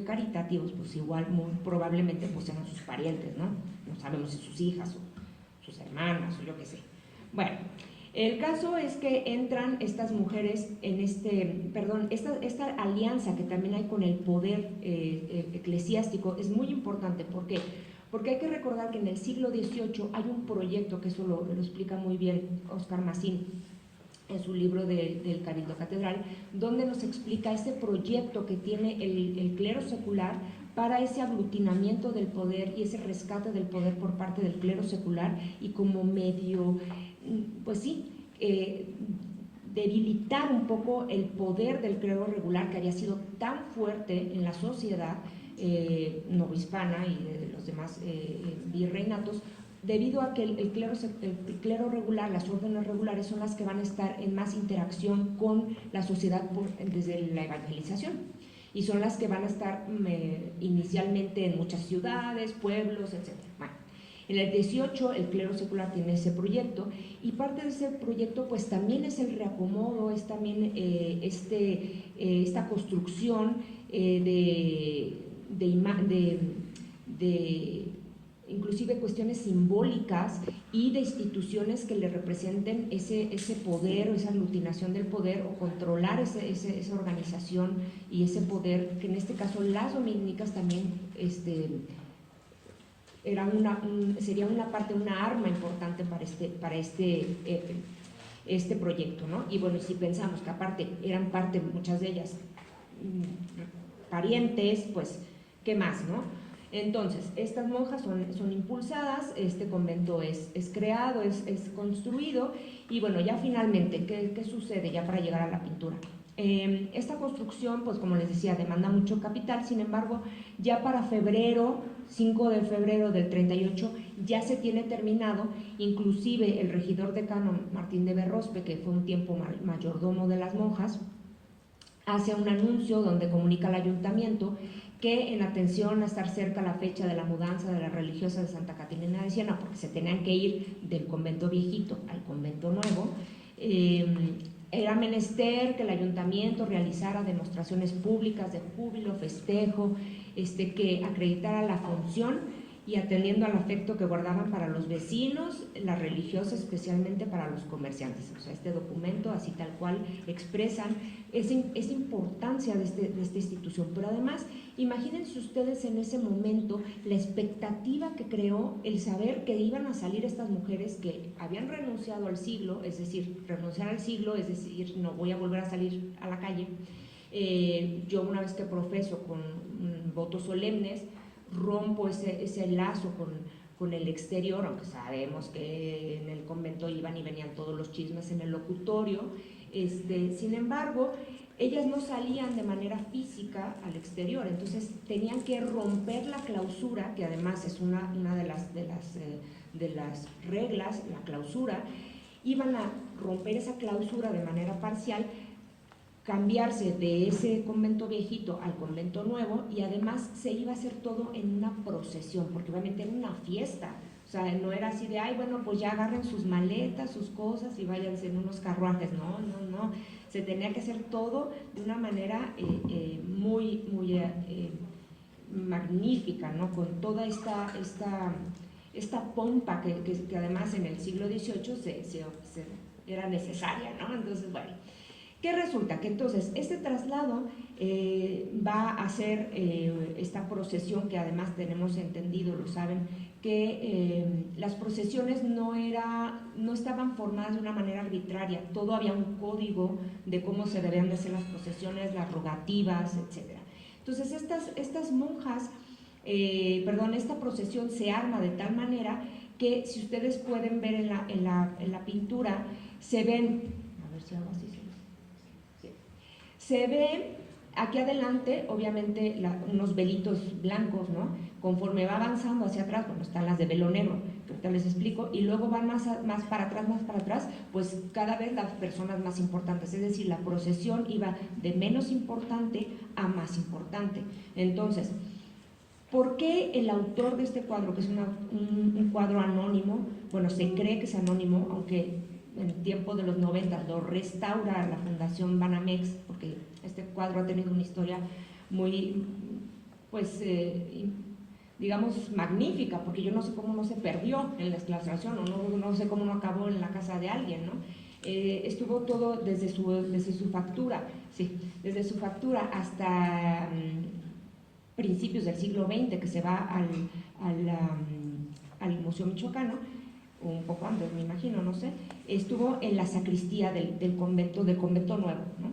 caritativos, pues igual muy probablemente pues eran sus parientes, ¿no? No sabemos si sus hijas o sus hermanas o yo qué sé. Bueno, el caso es que entran estas mujeres en esta alianza que también hay con el poder eclesiástico es muy importante. ¿Por qué? Porque hay que recordar que en el siglo XVIII hay un proyecto, que eso lo explica muy bien Óscar Macín en su libro del Cabildo Catedral, donde nos explica ese proyecto que tiene el clero secular para ese aglutinamiento del poder y ese rescate del poder por parte del clero secular, y como medio, pues sí, debilitar un poco el poder del clero regular, que había sido tan fuerte en la sociedad novohispana y de los demás virreinatos, debido a que el clero regular, las órdenes regulares, son las que van a estar en más interacción con la sociedad desde la evangelización, y son las que van a estar inicialmente en muchas ciudades, pueblos, etc. Bueno, en el 18 el clero secular tiene ese proyecto, y parte de ese proyecto pues también es el reacomodo, es también esta construcción de inclusive cuestiones simbólicas y de instituciones que le representen ese poder o esa aglutinación del poder, o controlar esa organización y ese poder, que en este caso las dominicas también sería una parte, una arma importante para este proyecto, ¿no? Y bueno, si pensamos que aparte eran parte, muchas de ellas parientes, pues ¿qué más, no? Entonces, estas monjas son impulsadas, este convento es creado, es construido, y bueno, ya finalmente, ¿qué sucede ya para llegar a la pintura? Esta construcción, pues como les decía, demanda mucho capital. Sin embargo, ya para febrero, 5 de febrero del 38, ya se tiene terminado. Inclusive el regidor decano Martín de Berrospe, que fue un tiempo mayordomo de las monjas, hace un anuncio donde comunica al ayuntamiento que, en atención a estar cerca la fecha de la mudanza de las religiosas de Santa Catarina de Siena, porque se tenían que ir del convento viejito al convento nuevo, era menester que el ayuntamiento realizara demostraciones públicas de júbilo, festejo, que acreditara la función, y atendiendo al afecto que guardaban para los vecinos, las religiosas, especialmente para los comerciantes. O sea, este documento, así tal cual, expresan esa importancia de esta institución. Pero además, imagínense ustedes en ese momento la expectativa que creó el saber que iban a salir estas mujeres que habían renunciado al siglo, es decir, renunciar al siglo, es decir, no voy a volver a salir a la calle. Yo, una vez que profeso con votos solemnes, rompo ese lazo con el exterior, aunque sabemos que en el convento iban y venían todos los chismes en el locutorio. Sin embargo, ellas no salían de manera física al exterior, entonces tenían que romper la clausura, que además es una de las reglas, la clausura. Iban a romper esa clausura de manera parcial, cambiarse de ese convento viejito al convento nuevo, y además se iba a hacer todo en una procesión, porque obviamente era una fiesta. O sea, no era así de, ay, bueno, pues ya agarren sus maletas, sus cosas y váyanse en unos carruajes. No. Se tenía que hacer todo de una manera muy magnífica, ¿no? Con toda esta pompa que además en el siglo XVIII era necesaria, ¿no? Entonces, bueno, ¿Qué resulta? Que entonces este traslado va a ser esta procesión, que además tenemos entendido, lo saben, que las procesiones no estaban formadas de una manera arbitraria, todo había un código de cómo se debían de hacer las procesiones, las rogativas, etc. Entonces estas monjas, esta procesión se arma de tal manera que, si ustedes pueden ver en la pintura, se ven, a ver si hago así, se ve aquí adelante, obviamente, unos velitos blancos, ¿no? Conforme va avanzando hacia atrás, bueno, están las de velo negro, que ahorita les explico, y luego van más para atrás, pues cada vez las personas más importantes, es decir, la procesión iba de menos importante a más importante. Entonces, ¿por qué el autor de este cuadro, que es un cuadro anónimo? Bueno, se cree que es anónimo, aunque en el tiempo de los 90 lo restaura la Fundación Banamex, porque este cuadro ha tenido una historia muy, pues, digamos, magnífica, porque yo no sé cómo no se perdió en la exclaustración, o no sé cómo no acabó en la casa de alguien, ¿no? Estuvo todo desde su factura, sí, desde su factura hasta principios del siglo XX, que se va al Museo Michoacano, un poco antes, me imagino, no sé, estuvo en la sacristía del convento nuevo, ¿no?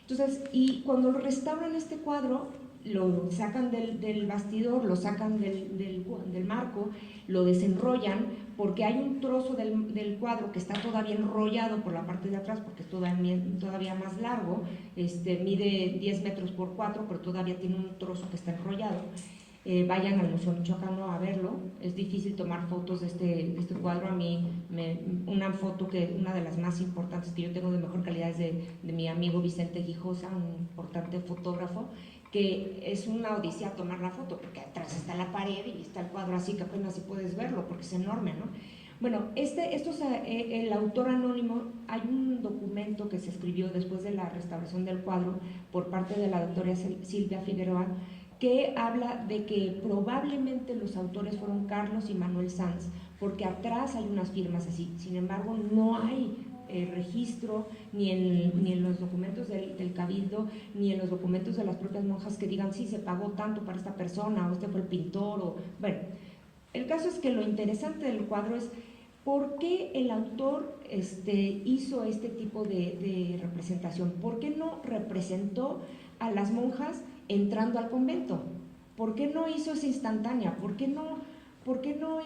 Entonces, y cuando lo restauran este cuadro, lo sacan del bastidor, lo sacan del marco, lo desenrollan, porque hay un trozo del cuadro que está todavía enrollado por la parte de atrás, porque es todavía más largo, mide 10 metros por 4, pero todavía tiene un trozo que está enrollado. Vayan al Museo Michoacano a verlo. Es difícil tomar fotos de este cuadro. A mí, una de las más importantes que yo tengo de mejor calidad es de mi amigo Vicente Guijosa, un importante fotógrafo, que es una odisea tomar la foto, porque atrás está la pared y está el cuadro así que apenas si puedes verlo, porque es enorme, ¿no? Bueno, el autor anónimo, hay un documento que se escribió después de la restauración del cuadro por parte de la doctora Silvia Figueroa, que habla de que probablemente los autores fueron Carlos y Manuel Sanz, porque atrás hay unas firmas así. Sin embargo, no hay registro ni en los documentos del Cabildo, ni en los documentos de las propias monjas que digan, sí, se pagó tanto para esta persona, o este fue el pintor, o bueno. El caso es que lo interesante del cuadro es por qué el autor hizo este tipo de representación. ¿Por qué no representó a las monjas entrando al convento? ¿Por qué no hizo esa instantánea? ¿Por qué no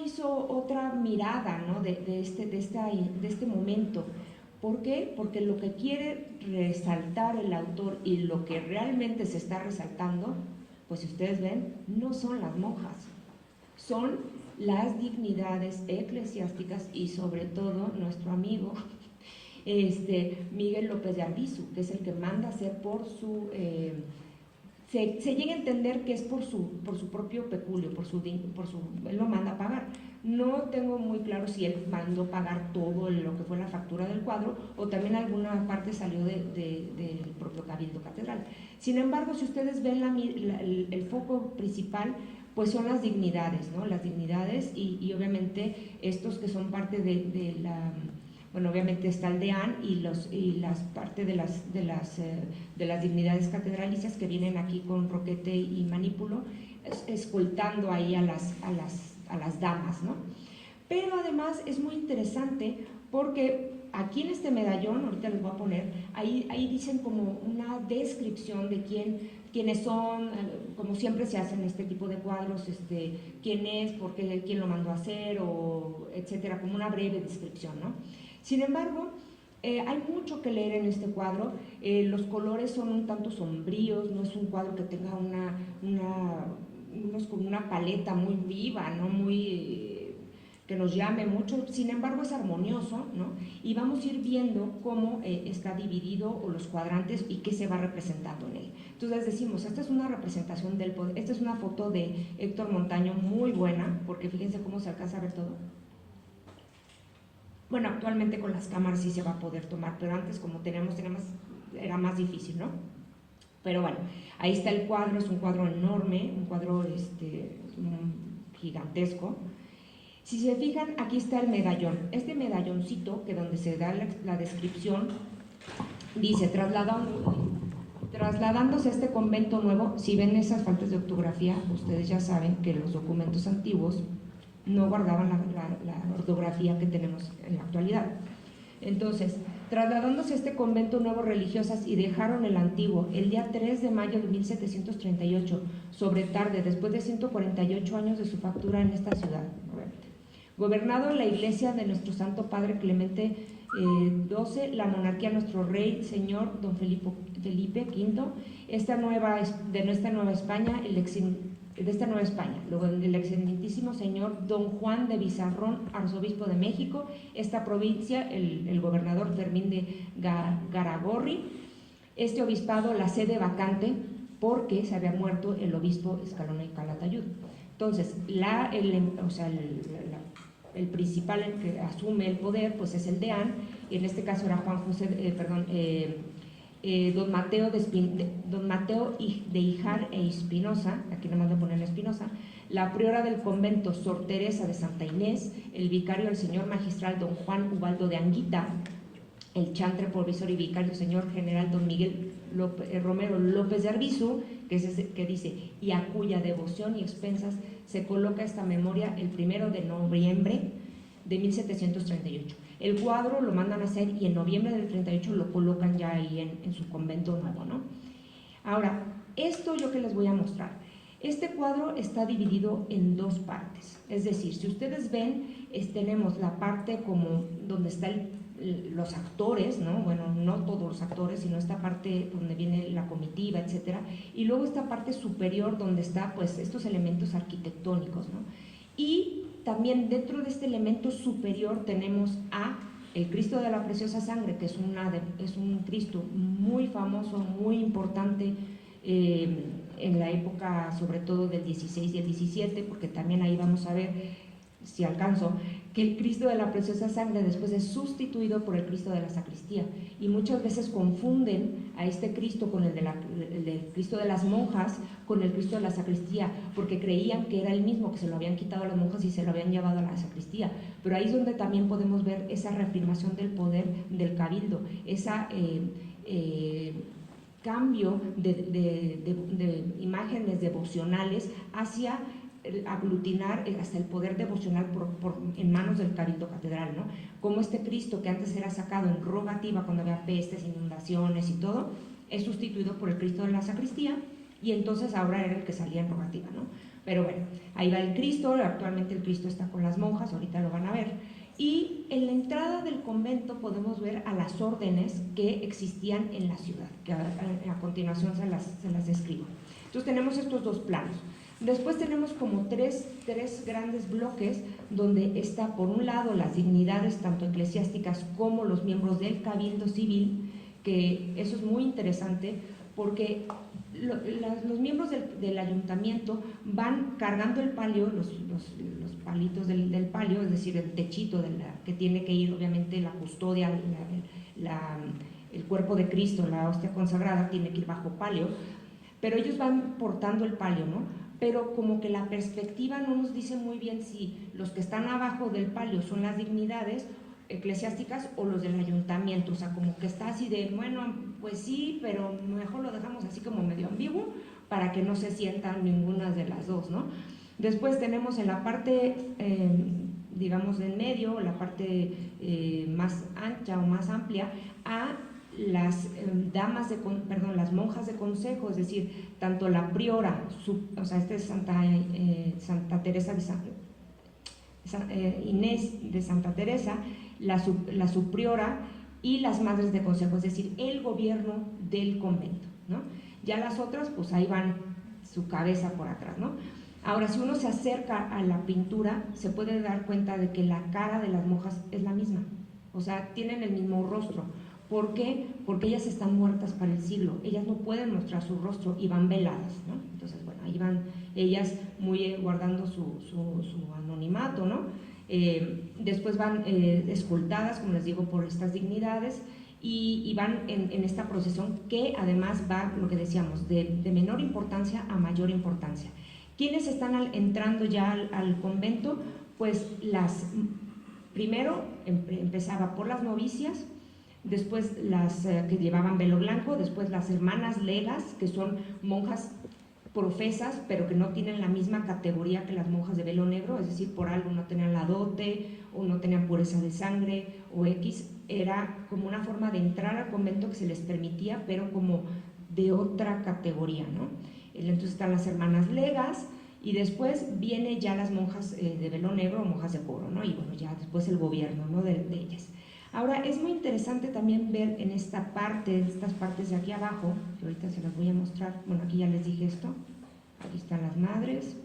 hizo otra mirada, ¿no? de este momento? ¿Por qué? Porque lo que quiere resaltar el autor y lo que realmente se está resaltando, pues si ustedes ven, no son las monjas, son las dignidades eclesiásticas y sobre todo nuestro amigo Miguel López de Arbizu, que es el que manda hacer por su... se llega a entender que es por su propio peculio, él lo manda a pagar. No tengo muy claro si él mandó pagar todo lo que fue la factura del cuadro o también alguna parte salió del propio Cabildo Catedral. Sin embargo, si ustedes ven el foco principal, pues son las dignidades, ¿no? Las dignidades y obviamente estos que son parte de la... Bueno, obviamente está el deán y las parte de las dignidades catedralicias que vienen aquí con roquete y manípulo, escoltando ahí a las damas, ¿no? Pero además es muy interesante porque aquí en este medallón, ahorita les voy a poner, ahí dicen como una descripción de quiénes son, como siempre se hacen este tipo de cuadros, quién es, por qué, quién lo mandó a hacer, o etcétera, como una breve descripción, ¿no? Sin embargo, hay mucho que leer en este cuadro. Los colores son un tanto sombríos, no es un cuadro que tenga una paleta muy viva, ¿no? Que nos llame mucho, sin embargo es armonioso, ¿no? Y vamos a ir viendo cómo está dividido o los cuadrantes y qué se va representando en él. Entonces decimos, esta es una representación del poder, esta es una foto de Héctor Montaño muy buena, porque fíjense cómo se alcanza a ver todo. Bueno, actualmente con las cámaras sí se va a poder tomar, pero antes como era más difícil, ¿no? Pero bueno, ahí está el cuadro, es un cuadro enorme, un cuadro gigantesco. Si se fijan, aquí está el medallón. Este medalloncito, que donde se da la descripción, dice, trasladándose a este convento nuevo, si ven esas faltas de ortografía, ustedes ya saben que los documentos antiguos no guardaban la ortografía que tenemos en la actualidad. Entonces, trasladándose a este convento nuevo religiosas y dejaron el antiguo el día 3 de mayo de 1738, sobre tarde, después de 148 años de su factura en esta ciudad. Gobernado en la iglesia de nuestro Santo Padre Clemente XII, la monarquía de nuestro rey, señor don Felipe V, de esta nueva España, luego el excelentísimo señor don Juan de Bizarrón, arzobispo de México, esta provincia, el gobernador Fermín de Garagorri, este obispado, la sede vacante, porque se había muerto el obispo Escalona y Calatayud. Entonces, el principal, el que asume el poder, pues es el deán, y en este caso era don Mateo de Híjar e Espinosa, aquí nomás le ponen Espinosa, la priora del convento Sor Teresa de Santa Inés, el vicario el señor magistral don Juan Ubaldo de Anguita, el chantre provisor y vicario señor general don Miguel Romero López de Arbizu, que dice, y a cuya devoción y expensas se coloca esta memoria el 1 de noviembre de 1738. El cuadro lo mandan a hacer y en noviembre del 38 lo colocan ya ahí en su convento nuevo, ¿no? Ahora, esto yo que les voy a mostrar, este cuadro está dividido en dos partes, es decir, si ustedes ven, tenemos la parte como donde están los actores, ¿no? Bueno, no todos los actores, sino esta parte donde viene la comitiva, etcétera, y luego esta parte superior donde está, pues, estos elementos arquitectónicos, ¿no? Y también dentro de este elemento superior tenemos a el Cristo de la Preciosa Sangre, que es un Cristo muy famoso, muy importante en la época sobre todo del 16 y el 17, porque también ahí vamos a ver, si alcanzo, que el Cristo de la Preciosa Sangre después es sustituido por el Cristo de la Sacristía, y muchas veces confunden a este Cristo con el del Cristo de las monjas, con el Cristo de la Sacristía, porque creían que era el mismo, que se lo habían quitado a las monjas y se lo habían llevado a la sacristía. Pero ahí es donde también podemos ver esa reafirmación del poder del cabildo, esa cambio de imágenes devocionales hacia aglutinar hasta el poder devocional en manos del cabildo catedral, ¿no? Como este Cristo que antes era sacado en rogativa cuando había pestes, inundaciones y todo, es sustituido por el Cristo de la sacristía, y entonces ahora era el que salía en rogativa, ¿no? Pero bueno, ahí va el Cristo, actualmente el Cristo está con las monjas, ahorita lo van a ver, y en la entrada del convento podemos ver a las órdenes que existían en la ciudad, que a continuación se las describo. Entonces tenemos estos dos planos. Después tenemos como tres grandes bloques donde está por un lado las dignidades tanto eclesiásticas como los miembros del cabildo civil, que eso es muy interesante porque los miembros del ayuntamiento van cargando el palio, los palitos del palio, es decir, el techito que tiene que ir obviamente la custodia, el cuerpo de Cristo, la hostia consagrada tiene que ir bajo palio, pero ellos van portando el palio, ¿no? Pero como que la perspectiva no nos dice muy bien si los que están abajo del palio son las dignidades eclesiásticas o los del ayuntamiento, o sea, como que está así de, bueno, pues sí, pero mejor lo dejamos así como medio ambiguo para que no se sientan ninguna de las dos, ¿no? Después tenemos en la parte, digamos, del medio, la parte más ancha o más amplia, a las las monjas de consejo, es decir, tanto la priora, o sea, es Santa Teresa de Inés de Santa Teresa, la subpriora y las madres de consejo, es decir, el gobierno del convento, ¿no? Ya las otras, pues ahí van su cabeza por atrás, ¿no? Ahora, si uno se acerca a la pintura, se puede dar cuenta de que la cara de las monjas es la misma, o sea, tienen el mismo rostro. ¿Por qué? Porque ellas están muertas para el siglo, ellas no pueden mostrar su rostro y van veladas, ¿no? Entonces, bueno, ahí van ellas muy guardando su anonimato, ¿no? Después van escoltadas, como les digo, por estas dignidades y van en esta procesión que además va, lo que decíamos, de menor importancia a mayor importancia. ¿Quiénes están entrando ya al convento? Pues primero empezaba por las novicias, después las que llevaban velo blanco, después las hermanas legas, que son monjas profesas, pero que no tienen la misma categoría que las monjas de velo negro, es decir, por algo no tenían la dote, o no tenían pureza de sangre, o X, era como una forma de entrar al convento que se les permitía, pero como de otra categoría, ¿no? Entonces están las hermanas legas, y después viene ya las monjas de velo negro o monjas de coro, ¿no? Y bueno, ya después el gobierno, ¿no?, de ellas. Ahora, es muy interesante también ver en esta parte, estas partes de aquí abajo, que ahorita se las voy a mostrar. Bueno, aquí ya les dije esto, aquí están las madres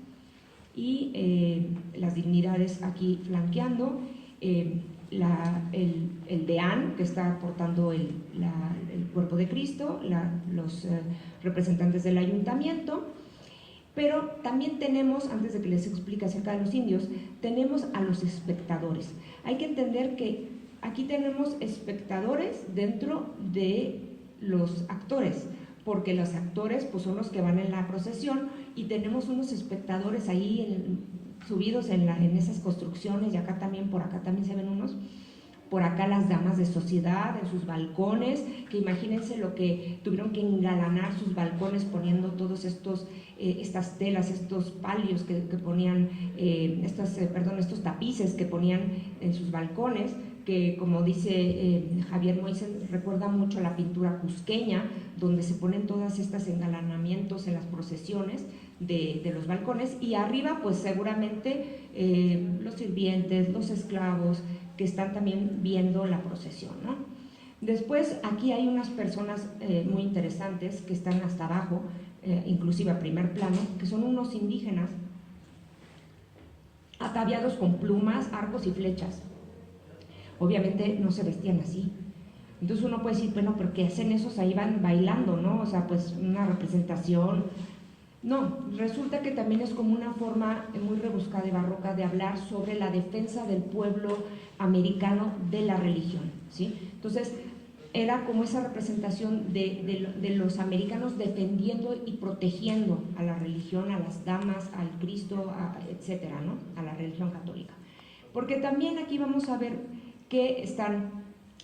y las dignidades aquí flanqueando, el deán que está portando el cuerpo de Cristo, los representantes del ayuntamiento. Pero también tenemos, antes de que les explique acerca de los indios, tenemos a los espectadores. Hay que entender que aquí tenemos espectadores dentro de los actores, porque los actores pues son los que van en la procesión, y tenemos unos espectadores ahí subidos en esas construcciones, y acá también, por acá también se ven unos. Por acá las damas de sociedad en sus balcones, que imagínense lo que tuvieron que engalanar sus balcones poniendo todos estas telas, estos palios que ponían, estos tapices que ponían en sus balcones, que como dice Javier Moisés, recuerda mucho a la pintura cusqueña, donde se ponen todas estas engalanamientos en las procesiones de los balcones, y arriba pues seguramente los sirvientes, los esclavos, que están también viendo la procesión, ¿no? Después aquí hay unas personas muy interesantes que están hasta abajo, inclusive a primer plano, que son unos indígenas ataviados con plumas, arcos y flechas. Obviamente no se vestían así. Entonces uno puede decir, bueno, ¿pero qué hacen esos? Ahí van bailando, ¿no? O sea, pues una representación. No, resulta que también es como una forma muy rebuscada y barroca de hablar sobre la defensa del pueblo americano de la religión, ¿sí? Entonces, era como esa representación de los americanos defendiendo y protegiendo a la religión, a las damas, al Cristo, etcétera, ¿no?, a la religión católica. Porque también aquí vamos a ver que están,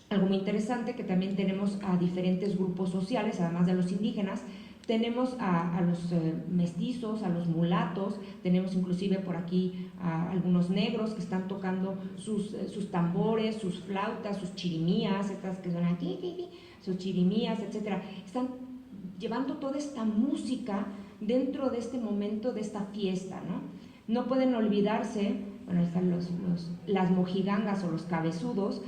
algo muy interesante, que también tenemos a diferentes grupos sociales, además de los indígenas. Tenemos a los mestizos, a los mulatos, tenemos inclusive por aquí a algunos negros que están tocando sus tambores, sus flautas, sus chirimías, estas que son aquí, sus chirimías, etcétera. Están llevando toda esta música dentro de este momento, de esta fiesta, ¿no? No pueden olvidarse, bueno, están las mojigangas o los cabezudos,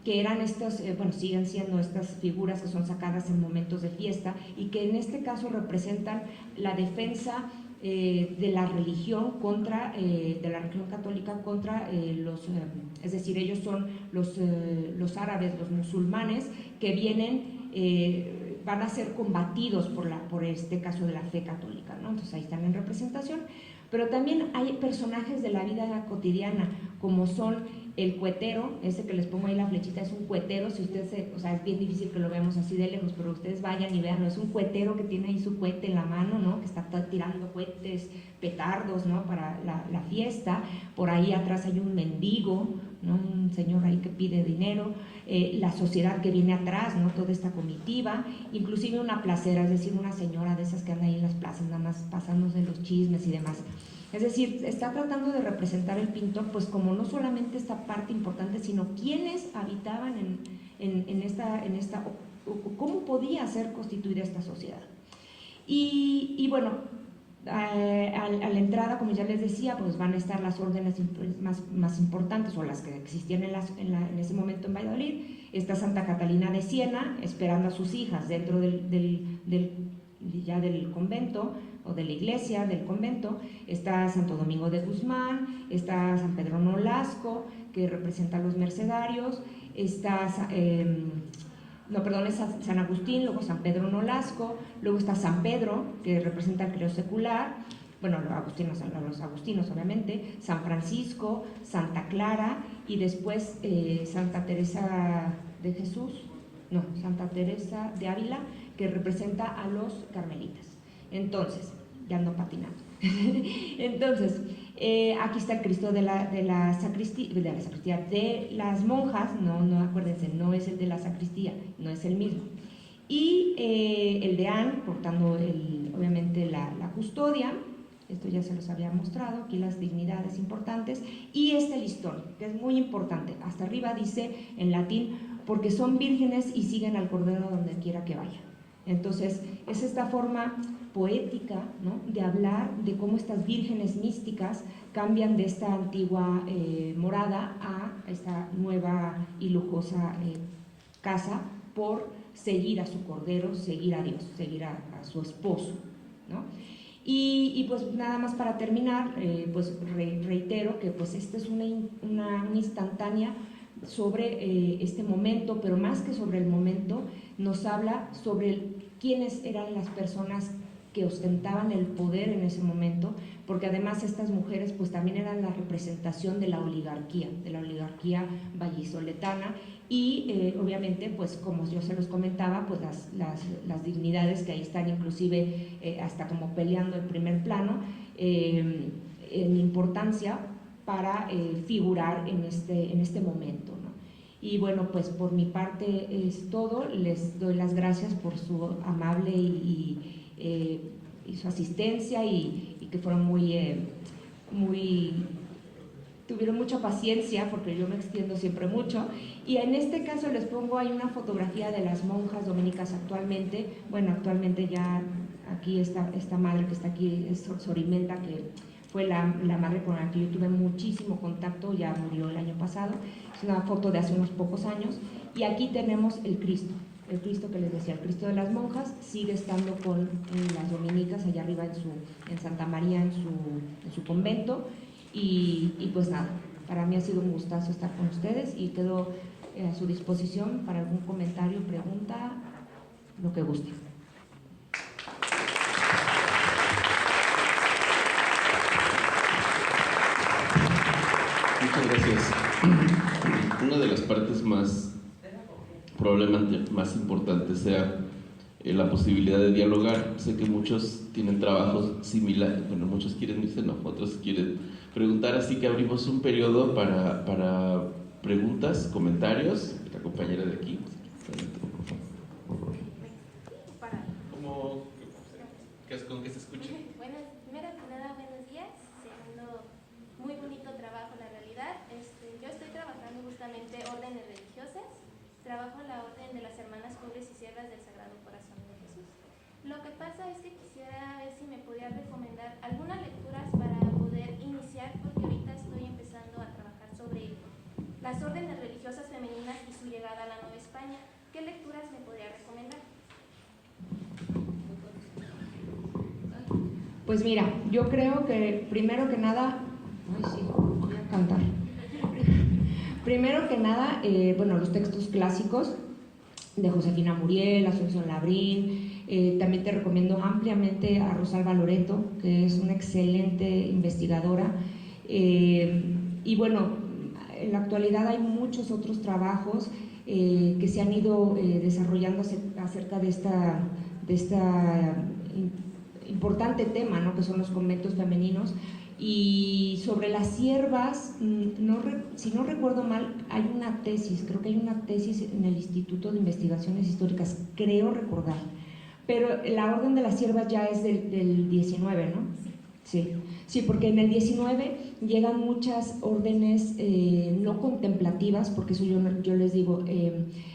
que eran estos, bueno, siguen siendo estas figuras que son sacadas en momentos de fiesta, y que en este caso representan la defensa de la religión contra, de la religión católica contra es decir, ellos son los árabes, los musulmanes, que vienen, van a ser combatidos por este caso de la fe católica, ¿no? Entonces ahí están en representación. Pero también hay personajes de la vida cotidiana, como son el cuetero, ese que les pongo ahí la flechita, es un cuetero. Si ustedes, o sea, es bien difícil que lo veamos así de lejos, pero ustedes vayan y veanlo, es un cuetero que tiene ahí su cohete en la mano, ¿no?, que está tirando cohetes, petardos, ¿no?, para la fiesta. Por ahí atrás hay un mendigo, ¿no?, un señor ahí que pide dinero, la sociedad que viene atrás, ¿no?, toda esta comitiva, inclusive una placera, es decir, una señora de esas que anda ahí en las plazas nada más pasándose los chismes y demás. Es decir, está tratando de representar el pintor pues como no solamente esta parte importante, sino quiénes habitaban en esta, cómo podía ser constituida esta sociedad. Y bueno, a la entrada, como ya les decía, pues van a estar las órdenes más importantes, o las que existían en ese momento en Valladolid. Está Santa Catalina de Siena esperando a sus hijas dentro ya del convento, o de la iglesia del convento. Está Santo Domingo de Guzmán, está San Pedro Nolasco, que representa a los mercedarios, está es San Agustín, luego San Pedro Nolasco, luego está San Pedro, que representa el clero secular, bueno, los agustinos obviamente, San Francisco, Santa Clara, y después Santa Teresa de Santa Teresa de Ávila, que representa a los carmelitas. Entonces, ya ando patinando. Entonces, Aquí está el Cristo de la sacristía de las monjas, no acuérdense, no es el de la sacristía, no es el mismo. Y el de Anne, portando obviamente la custodia, esto ya se los había mostrado, aquí las dignidades importantes, y este listón, que es muy importante, hasta arriba dice en latín, porque son vírgenes y siguen al Cordero donde quiera que vaya. Entonces, es esta forma poética, ¿no?, de hablar de cómo estas vírgenes místicas cambian de esta antigua morada a esta nueva y lujosa casa por seguir a su Cordero, seguir a Dios, seguir a su esposo, ¿no? Y pues nada más para terminar, pues reitero que pues esta es una instantánea sobre este momento, pero más que sobre el momento, nos habla sobre quiénes eran las personas que ostentaban el poder en ese momento, porque además estas mujeres pues también eran la representación de la oligarquía vallisoletana, y obviamente pues como yo se los comentaba, pues las dignidades que ahí están inclusive hasta como peleando el primer plano en importancia para figurar en este momento, ¿no? Y bueno, pues por mi parte es todo. Les doy las gracias por su amable y su asistencia y que fueron tuvieron mucha paciencia porque yo me extiendo siempre mucho. Y en este caso les pongo ahí una fotografía de las monjas dominicas actualmente. Bueno, actualmente ya aquí esta madre que está aquí es Sor Imelda, que fue la madre con la que yo tuve muchísimo contacto, ya murió el año pasado. Es una foto de hace unos pocos años. Y aquí tenemos el Cristo que les decía, el Cristo de las monjas, sigue estando con las dominicas allá arriba en Santa María, en su convento. Y pues nada, para mí ha sido un gustazo estar con ustedes y quedo a su disposición para algún comentario, pregunta, lo que guste. Muchas gracias. Una de las partes probablemente más importantes sea la posibilidad de dialogar. Sé que muchos tienen trabajos similares, bueno, muchos quieren irse, no, otros quieren preguntar, así que abrimos un periodo para preguntas, comentarios. La compañera de aquí. ¿Con qué se escuche? Bueno, primero que nada, buenos días. Segundo, muy bonito trabajo, la realidad. Yo estoy trabajando justamente órdenes religiosas. Trabajo en la orden de las Hermanas Pobres y Siervas del Sagrado Corazón de Jesús. Lo que pasa es que quisiera ver si me podía recomendar algunas lecturas para poder iniciar, porque ahorita estoy empezando a trabajar sobre las órdenes religiosas femeninas y su llegada a la Nueva España. ¿Qué lecturas me podría recomendar? Pues mira, yo creo que primero que nada, voy a cantar. Primero que nada, bueno, los textos clásicos de Josefina Muriel, Asunción Labrín. También te recomiendo ampliamente a Rosalba Loreto, que es una excelente investigadora. Y bueno, en la actualidad hay muchos otros trabajos que se han ido desarrollando acerca de esta importante tema, ¿no?, que son los conventos femeninos. Y sobre las siervas, si no recuerdo mal, hay una tesis, creo que hay una tesis en el Instituto de Investigaciones Históricas, creo recordar, pero la orden de las siervas ya es del 19, ¿no? Sí, porque en el 19 llegan muchas órdenes no contemplativas, porque eso yo les digo,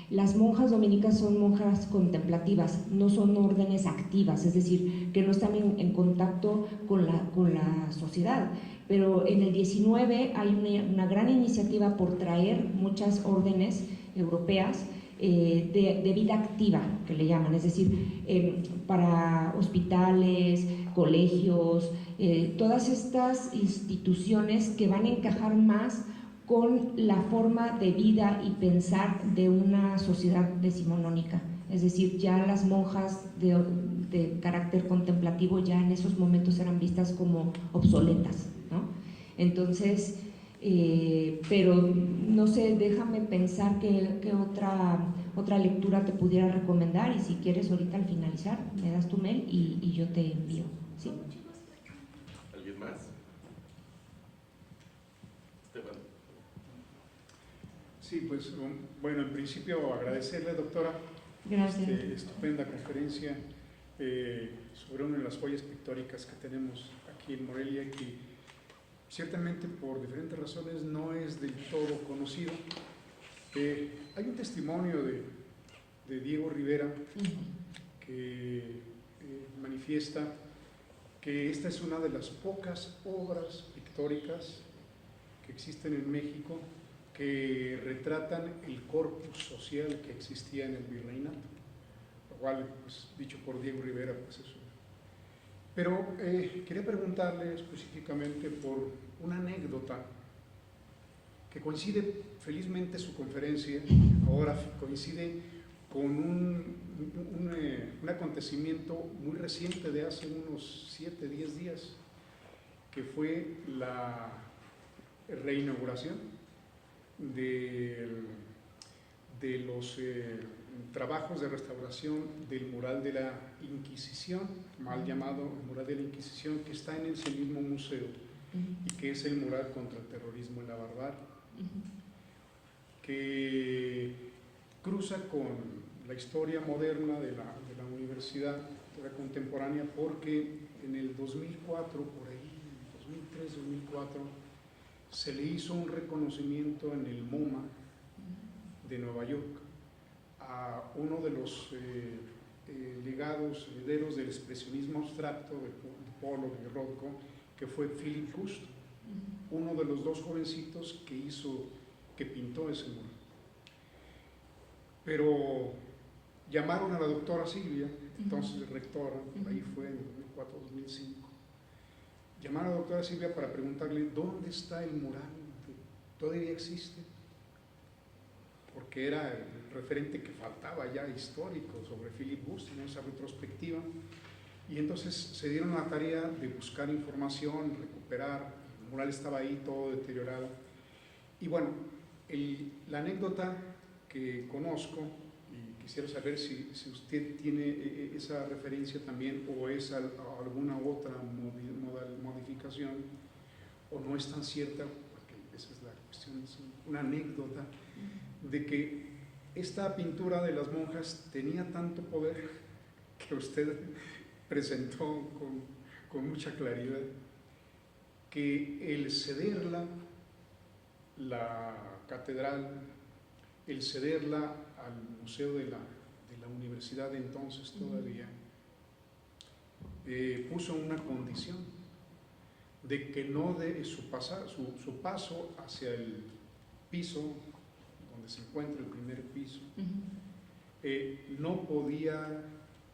las monjas dominicas son monjas contemplativas, no son órdenes activas, es decir, que no están en contacto con la sociedad. Pero en el 19 hay una gran iniciativa por traer muchas órdenes europeas de vida activa, que le llaman, es decir, para hospitales, colegios, todas estas instituciones que van a encajar más con la forma de vida y pensar de una sociedad decimonónica. Es decir, ya las monjas de carácter contemplativo ya en esos momentos eran vistas como obsoletas, ¿no? Entonces, pero no sé, déjame pensar qué otra lectura te pudiera recomendar, y si quieres ahorita al finalizar me das tu mail y yo te envío, ¿sí? ¿Alguien más? Sí, pues bueno, en principio agradecerle, doctora, Gracias. estupenda conferencia sobre una de las joyas pictóricas que tenemos aquí en Morelia, que ciertamente por diferentes razones no es del todo conocido. Hay un testimonio de Diego Rivera que manifiesta que esta es una de las pocas obras pictóricas que existen en México que retratan el corpus social que existía en el virreinato, lo cual, pues, dicho por Diego Rivera, pues eso. Pero quería preguntarle específicamente por una anécdota que coincide, felizmente su conferencia ahora coincide con un acontecimiento muy reciente de hace unos 7, 10 días, que fue la reinauguración de los trabajos de restauración del mural de la Inquisición, mal llamado mural de la Inquisición, que está en ese mismo museo y que es el mural contra el terrorismo y la barbarie, que cruza con la historia moderna de la universidad, la contemporánea, porque en el 2004, por ahí, 2003-2004, se le hizo un reconocimiento en el MoMA de Nueva York a uno de los herederos del expresionismo abstracto de Pollock y Rothko, que fue Philip Gusto, uno de los dos jovencitos que pintó ese mural. Pero llamaron a la doctora Silvia, entonces rectora, por ahí fue en 2004-2005, llamaron a la doctora Silvia para preguntarle dónde está el mural, todavía existe, porque era el referente que faltaba ya histórico sobre Philip Gusto en esa retrospectiva. Y entonces se dieron la tarea de buscar información, recuperar, el mural estaba ahí todo deteriorado. Y bueno, la anécdota que conozco, y quisiera saber si usted tiene esa referencia también, o es alguna otra modificación, o no es tan cierta, porque esa es la cuestión, es una anécdota, de que esta pintura de las monjas tenía tanto poder que usted presentó con mucha claridad, que el cederla, la catedral, el cederla al museo de la universidad de entonces todavía, puso una condición de que no de su paso hacia el piso donde se encuentra el primer piso,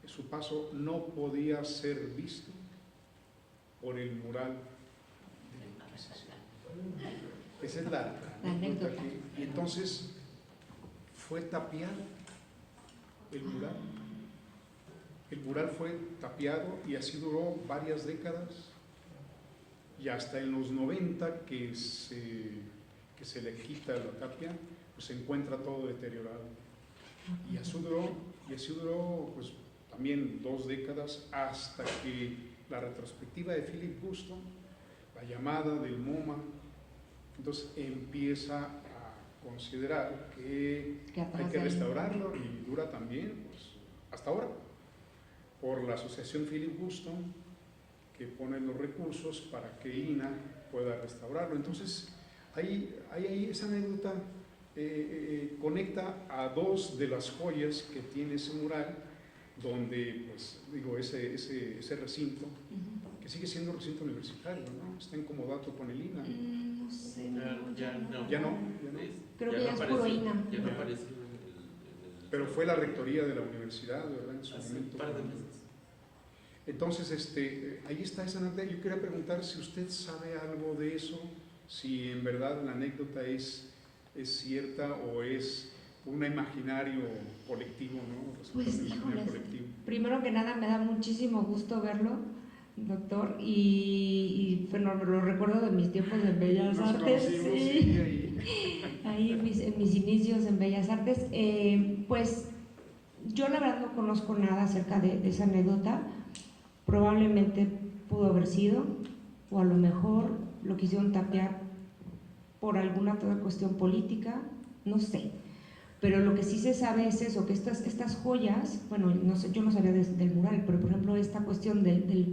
su paso no podía ser visto por el mural de la Inquisición. Esa es la anécdota. Y entonces fue tapiado el mural. El mural fue tapiado y así duró varias décadas, y hasta en los 90 que se le quita la tapia, pues se encuentra todo deteriorado. Y así duró pues también 2 décadas, hasta que la retrospectiva de Philip Gusto, la llamada del MoMA, entonces empieza a considerar que hay que restaurarlo, y dura también pues, hasta ahora, por la asociación Philip Gusto, que pone los recursos para que INA pueda restaurarlo. Entonces, ahí esa anécdota conecta a 2 de las joyas que tiene ese mural, donde, pues, digo, ese recinto, que sigue siendo recinto universitario, ¿no? Está en comodato con el INA. No sé, ¿Ya no? Creo que ya es puro INA. Ya no aparece. Pero fue la rectoría de la universidad, ¿verdad? En su momento. Un par de meses. Entonces, ahí está esa anécdota. Yo quería preguntar si usted sabe algo de eso, si en verdad la anécdota es cierta o es un imaginario colectivo, ¿no? Pues, híjoles, primero que nada me da muchísimo gusto verlo, doctor, y bueno, lo recuerdo de mis tiempos en Bellas Artes, sí. Ahí en mis inicios en Bellas Artes. Pues yo la verdad no conozco nada acerca de esa anécdota. Probablemente pudo haber sido, o a lo mejor lo quisieron tapiar por alguna otra cuestión política, no sé. Pero lo que sí se sabe es eso, que estas joyas, bueno, no sé, yo no sabía del mural, pero por ejemplo esta cuestión de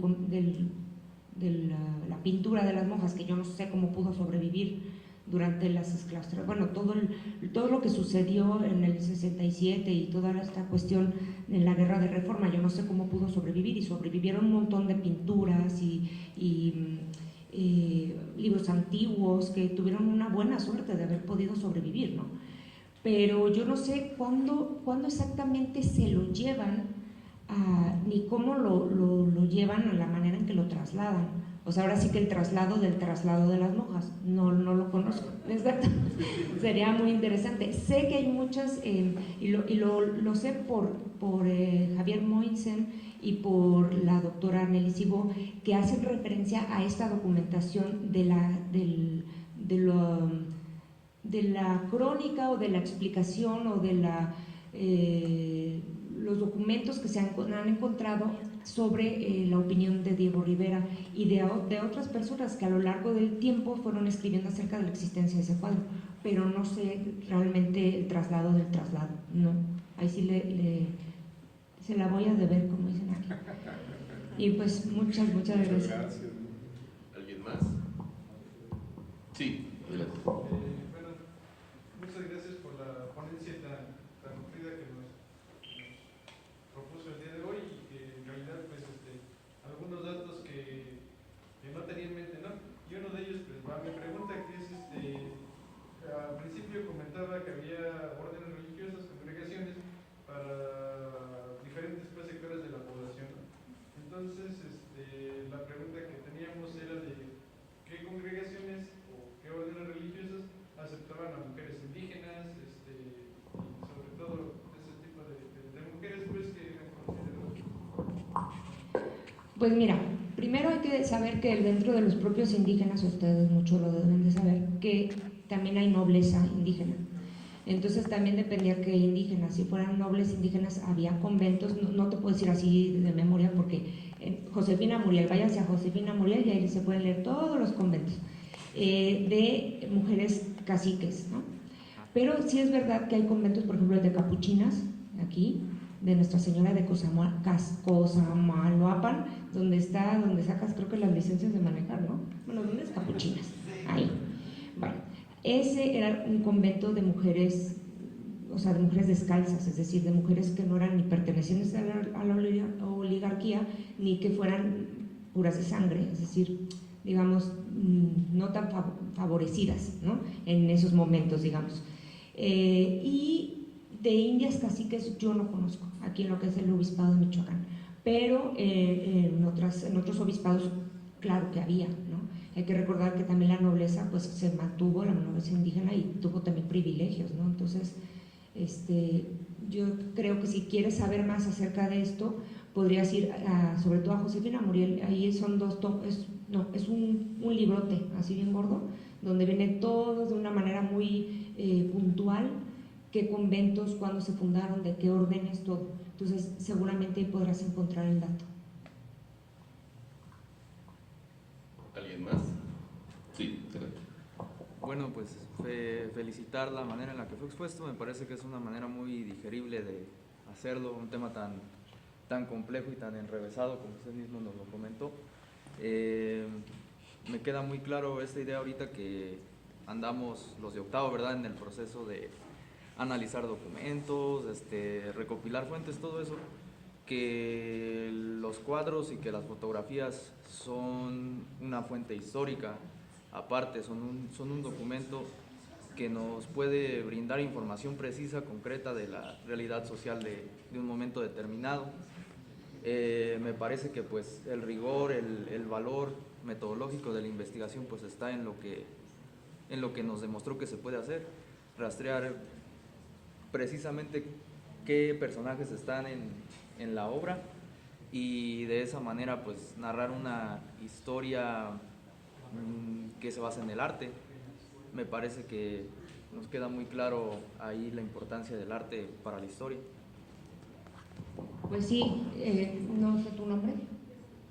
la pintura de las monjas, que yo no sé cómo pudo sobrevivir durante las exclaustraciones, bueno, todo lo que sucedió en el 67 y toda esta cuestión en la guerra de reforma, yo no sé cómo pudo sobrevivir, y sobrevivieron un montón de pinturas y libros antiguos que tuvieron una buena suerte de haber podido sobrevivir, ¿no? Pero yo no sé cuándo exactamente se lo llevan, ni cómo lo llevan, a la manera en que lo trasladan. O sea, ahora sí que el traslado de las monjas, no lo conozco, exacto. Sería muy interesante. Sé que hay muchas, y lo sé por Javier Moinsen y por la doctora Nelly Cibó, que hacen referencia a esta documentación de la crónica o de la explicación o de los documentos que se han encontrado sobre la opinión de Diego Rivera y de otras personas que a lo largo del tiempo fueron escribiendo acerca de la existencia de ese cuadro, pero no sé realmente el traslado del traslado, no, ahí sí se la voy a deber, como dicen aquí. Y pues muchas gracias. ¿Alguien más? Sí, adelante. Bueno, muchas gracias por la ponencia tan nutrida que nos propuso el día de hoy, y que en realidad pues algunos datos que no tenía en mente, ¿no? Y uno de ellos pues va a mi pregunta, que es al principio comentaba que había órdenes religiosas, congregaciones para diferentes pues, sectores de la población, ¿no? Entonces la pregunta que teníamos era de qué congregaciones o qué órdenes religiosas aceptaban a mujeres indígenas, y sobre todo ese tipo de mujeres pues que eran consideradas. Pues mira, primero hay que saber que dentro de los propios indígenas, ustedes mucho lo deben de saber, que también hay nobleza indígena. Entonces también dependía qué indígenas, si fueran nobles indígenas había conventos, no te puedo decir así de memoria porque Josefina Muriel, váyanse a Josefina Muriel y ahí se pueden leer todos los conventos de mujeres caciques, ¿no? Pero sí es verdad que hay conventos, por ejemplo el de capuchinas, aquí, de Nuestra Señora de Cosamaloapan, donde sacas creo que las licencias de manejar, ¿no? Bueno, ¿dónde es capuchinas? Ahí. Bueno, ese era un convento de mujeres, o sea, de mujeres descalzas, es decir, de mujeres que no eran ni pertenecientes a la oligarquía, ni que fueran puras de sangre, es decir, digamos, no tan favorecidas, ¿no? En esos momentos, digamos. Y de indias caciques yo no conozco, aquí en lo que es el obispado de Michoacán, pero en otros obispados claro que había, ¿no? Hay que recordar que también la nobleza pues se mantuvo, la nobleza indígena, y tuvo también privilegios, ¿no? Entonces, yo creo que si quieres saber más acerca de esto, podrías ir sobre todo a Josefina Muriel, ahí son es un librote así bien gordo, donde viene todo de una manera muy puntual, qué conventos, cuándo se fundaron, de qué órdenes, todo. Entonces seguramente ahí podrás encontrar el dato. ¿Alguien más? Sí, adelante. Bueno, pues felicitar la manera en la que fue expuesto, me parece que es una manera muy digerible de hacerlo, un tema tan complejo y tan enrevesado como usted mismo nos lo comentó. Me queda muy claro esta idea ahorita que andamos los de octavo, ¿verdad?, en el proceso de analizar documentos, recopilar fuentes, todo eso, que los cuadros y que las fotografías son una fuente histórica, aparte son un documento que nos puede brindar información precisa, concreta de la realidad social de un momento determinado. Me parece que pues el rigor, el valor metodológico de la investigación pues está en lo que nos demostró que se puede hacer, rastrear precisamente qué personajes están en la obra y de esa manera pues narrar una historia que se basa en el arte. Me parece que nos queda muy claro ahí la importancia del arte para la historia. Pues sí, no sé tu nombre,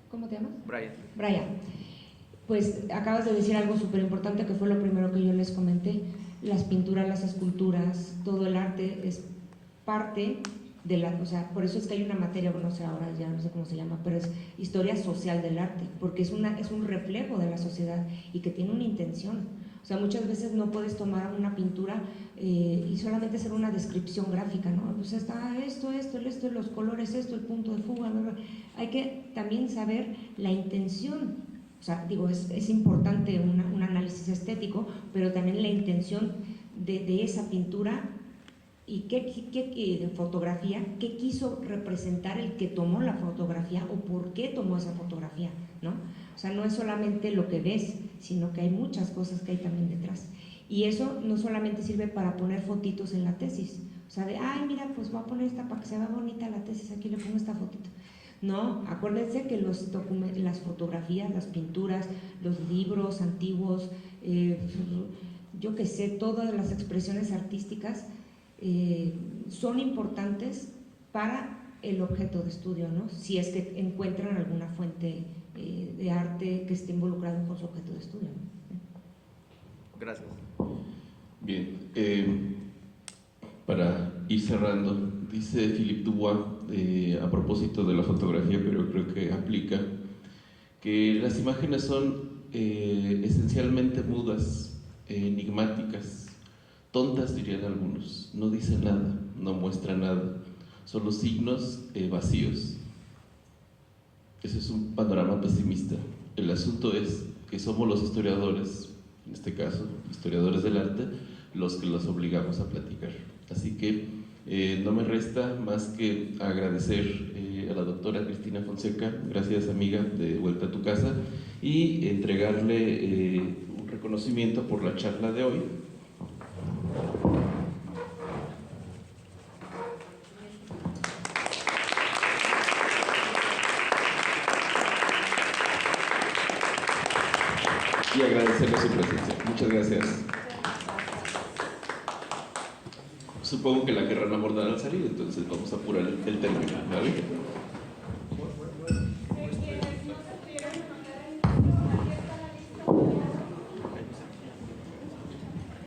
¿cómo te llamas? Brian. Pues acabas de decir algo súper importante que fue lo primero que yo les comenté. las pinturas, las esculturas, todo el arte es parte de la, o sea, por eso es que hay una materia, no sé, ahora ya no sé cómo se llama, pero es historia social del arte, porque es un reflejo de la sociedad y que tiene una intención. O sea, muchas veces no puedes tomar una pintura y solamente hacer una descripción gráfica, ¿no? Pues está esto, los colores, esto, el punto de fuga, bla, bla. Hay que también saber la intención. O sea, digo, es importante un análisis estético, pero también la intención de esa pintura y qué fotografía, qué quiso representar el que tomó la fotografía o por qué tomó esa fotografía, ¿no? O sea, no es solamente lo que ves, sino que hay muchas cosas que hay también detrás. Y eso no solamente sirve para poner fotitos en la tesis, o sea, de, ay, mira, pues voy a poner esta para que se vea bonita la tesis, aquí le pongo esta fotito. No, acuérdense que las fotografías, las pinturas, los libros antiguos, yo qué sé, todas las expresiones artísticas son importantes para el objeto de estudio, ¿no? Si es que encuentran alguna fuente de arte que esté involucrado con su objeto de estudio, ¿no? Gracias. Bien, para ir cerrando, dice Philippe Dubois, a propósito de la fotografía, pero creo que aplica, que las imágenes son esencialmente mudas, enigmáticas, tontas dirían algunos, no dicen nada, no muestran nada, son los signos vacíos. Ese es un panorama pesimista. El asunto es que somos los historiadores, en este caso, historiadores del arte, los que los obligamos a platicar. Así que no me resta más que agradecer a la doctora Cristina Fonseca, gracias amiga, de vuelta a tu casa, y entregarle un reconocimiento por la charla de hoy. Y agradecerle su presencia. Muchas gracias. Supongo que la querrán abordar al salir, entonces vamos a apurar el término, ¿vale?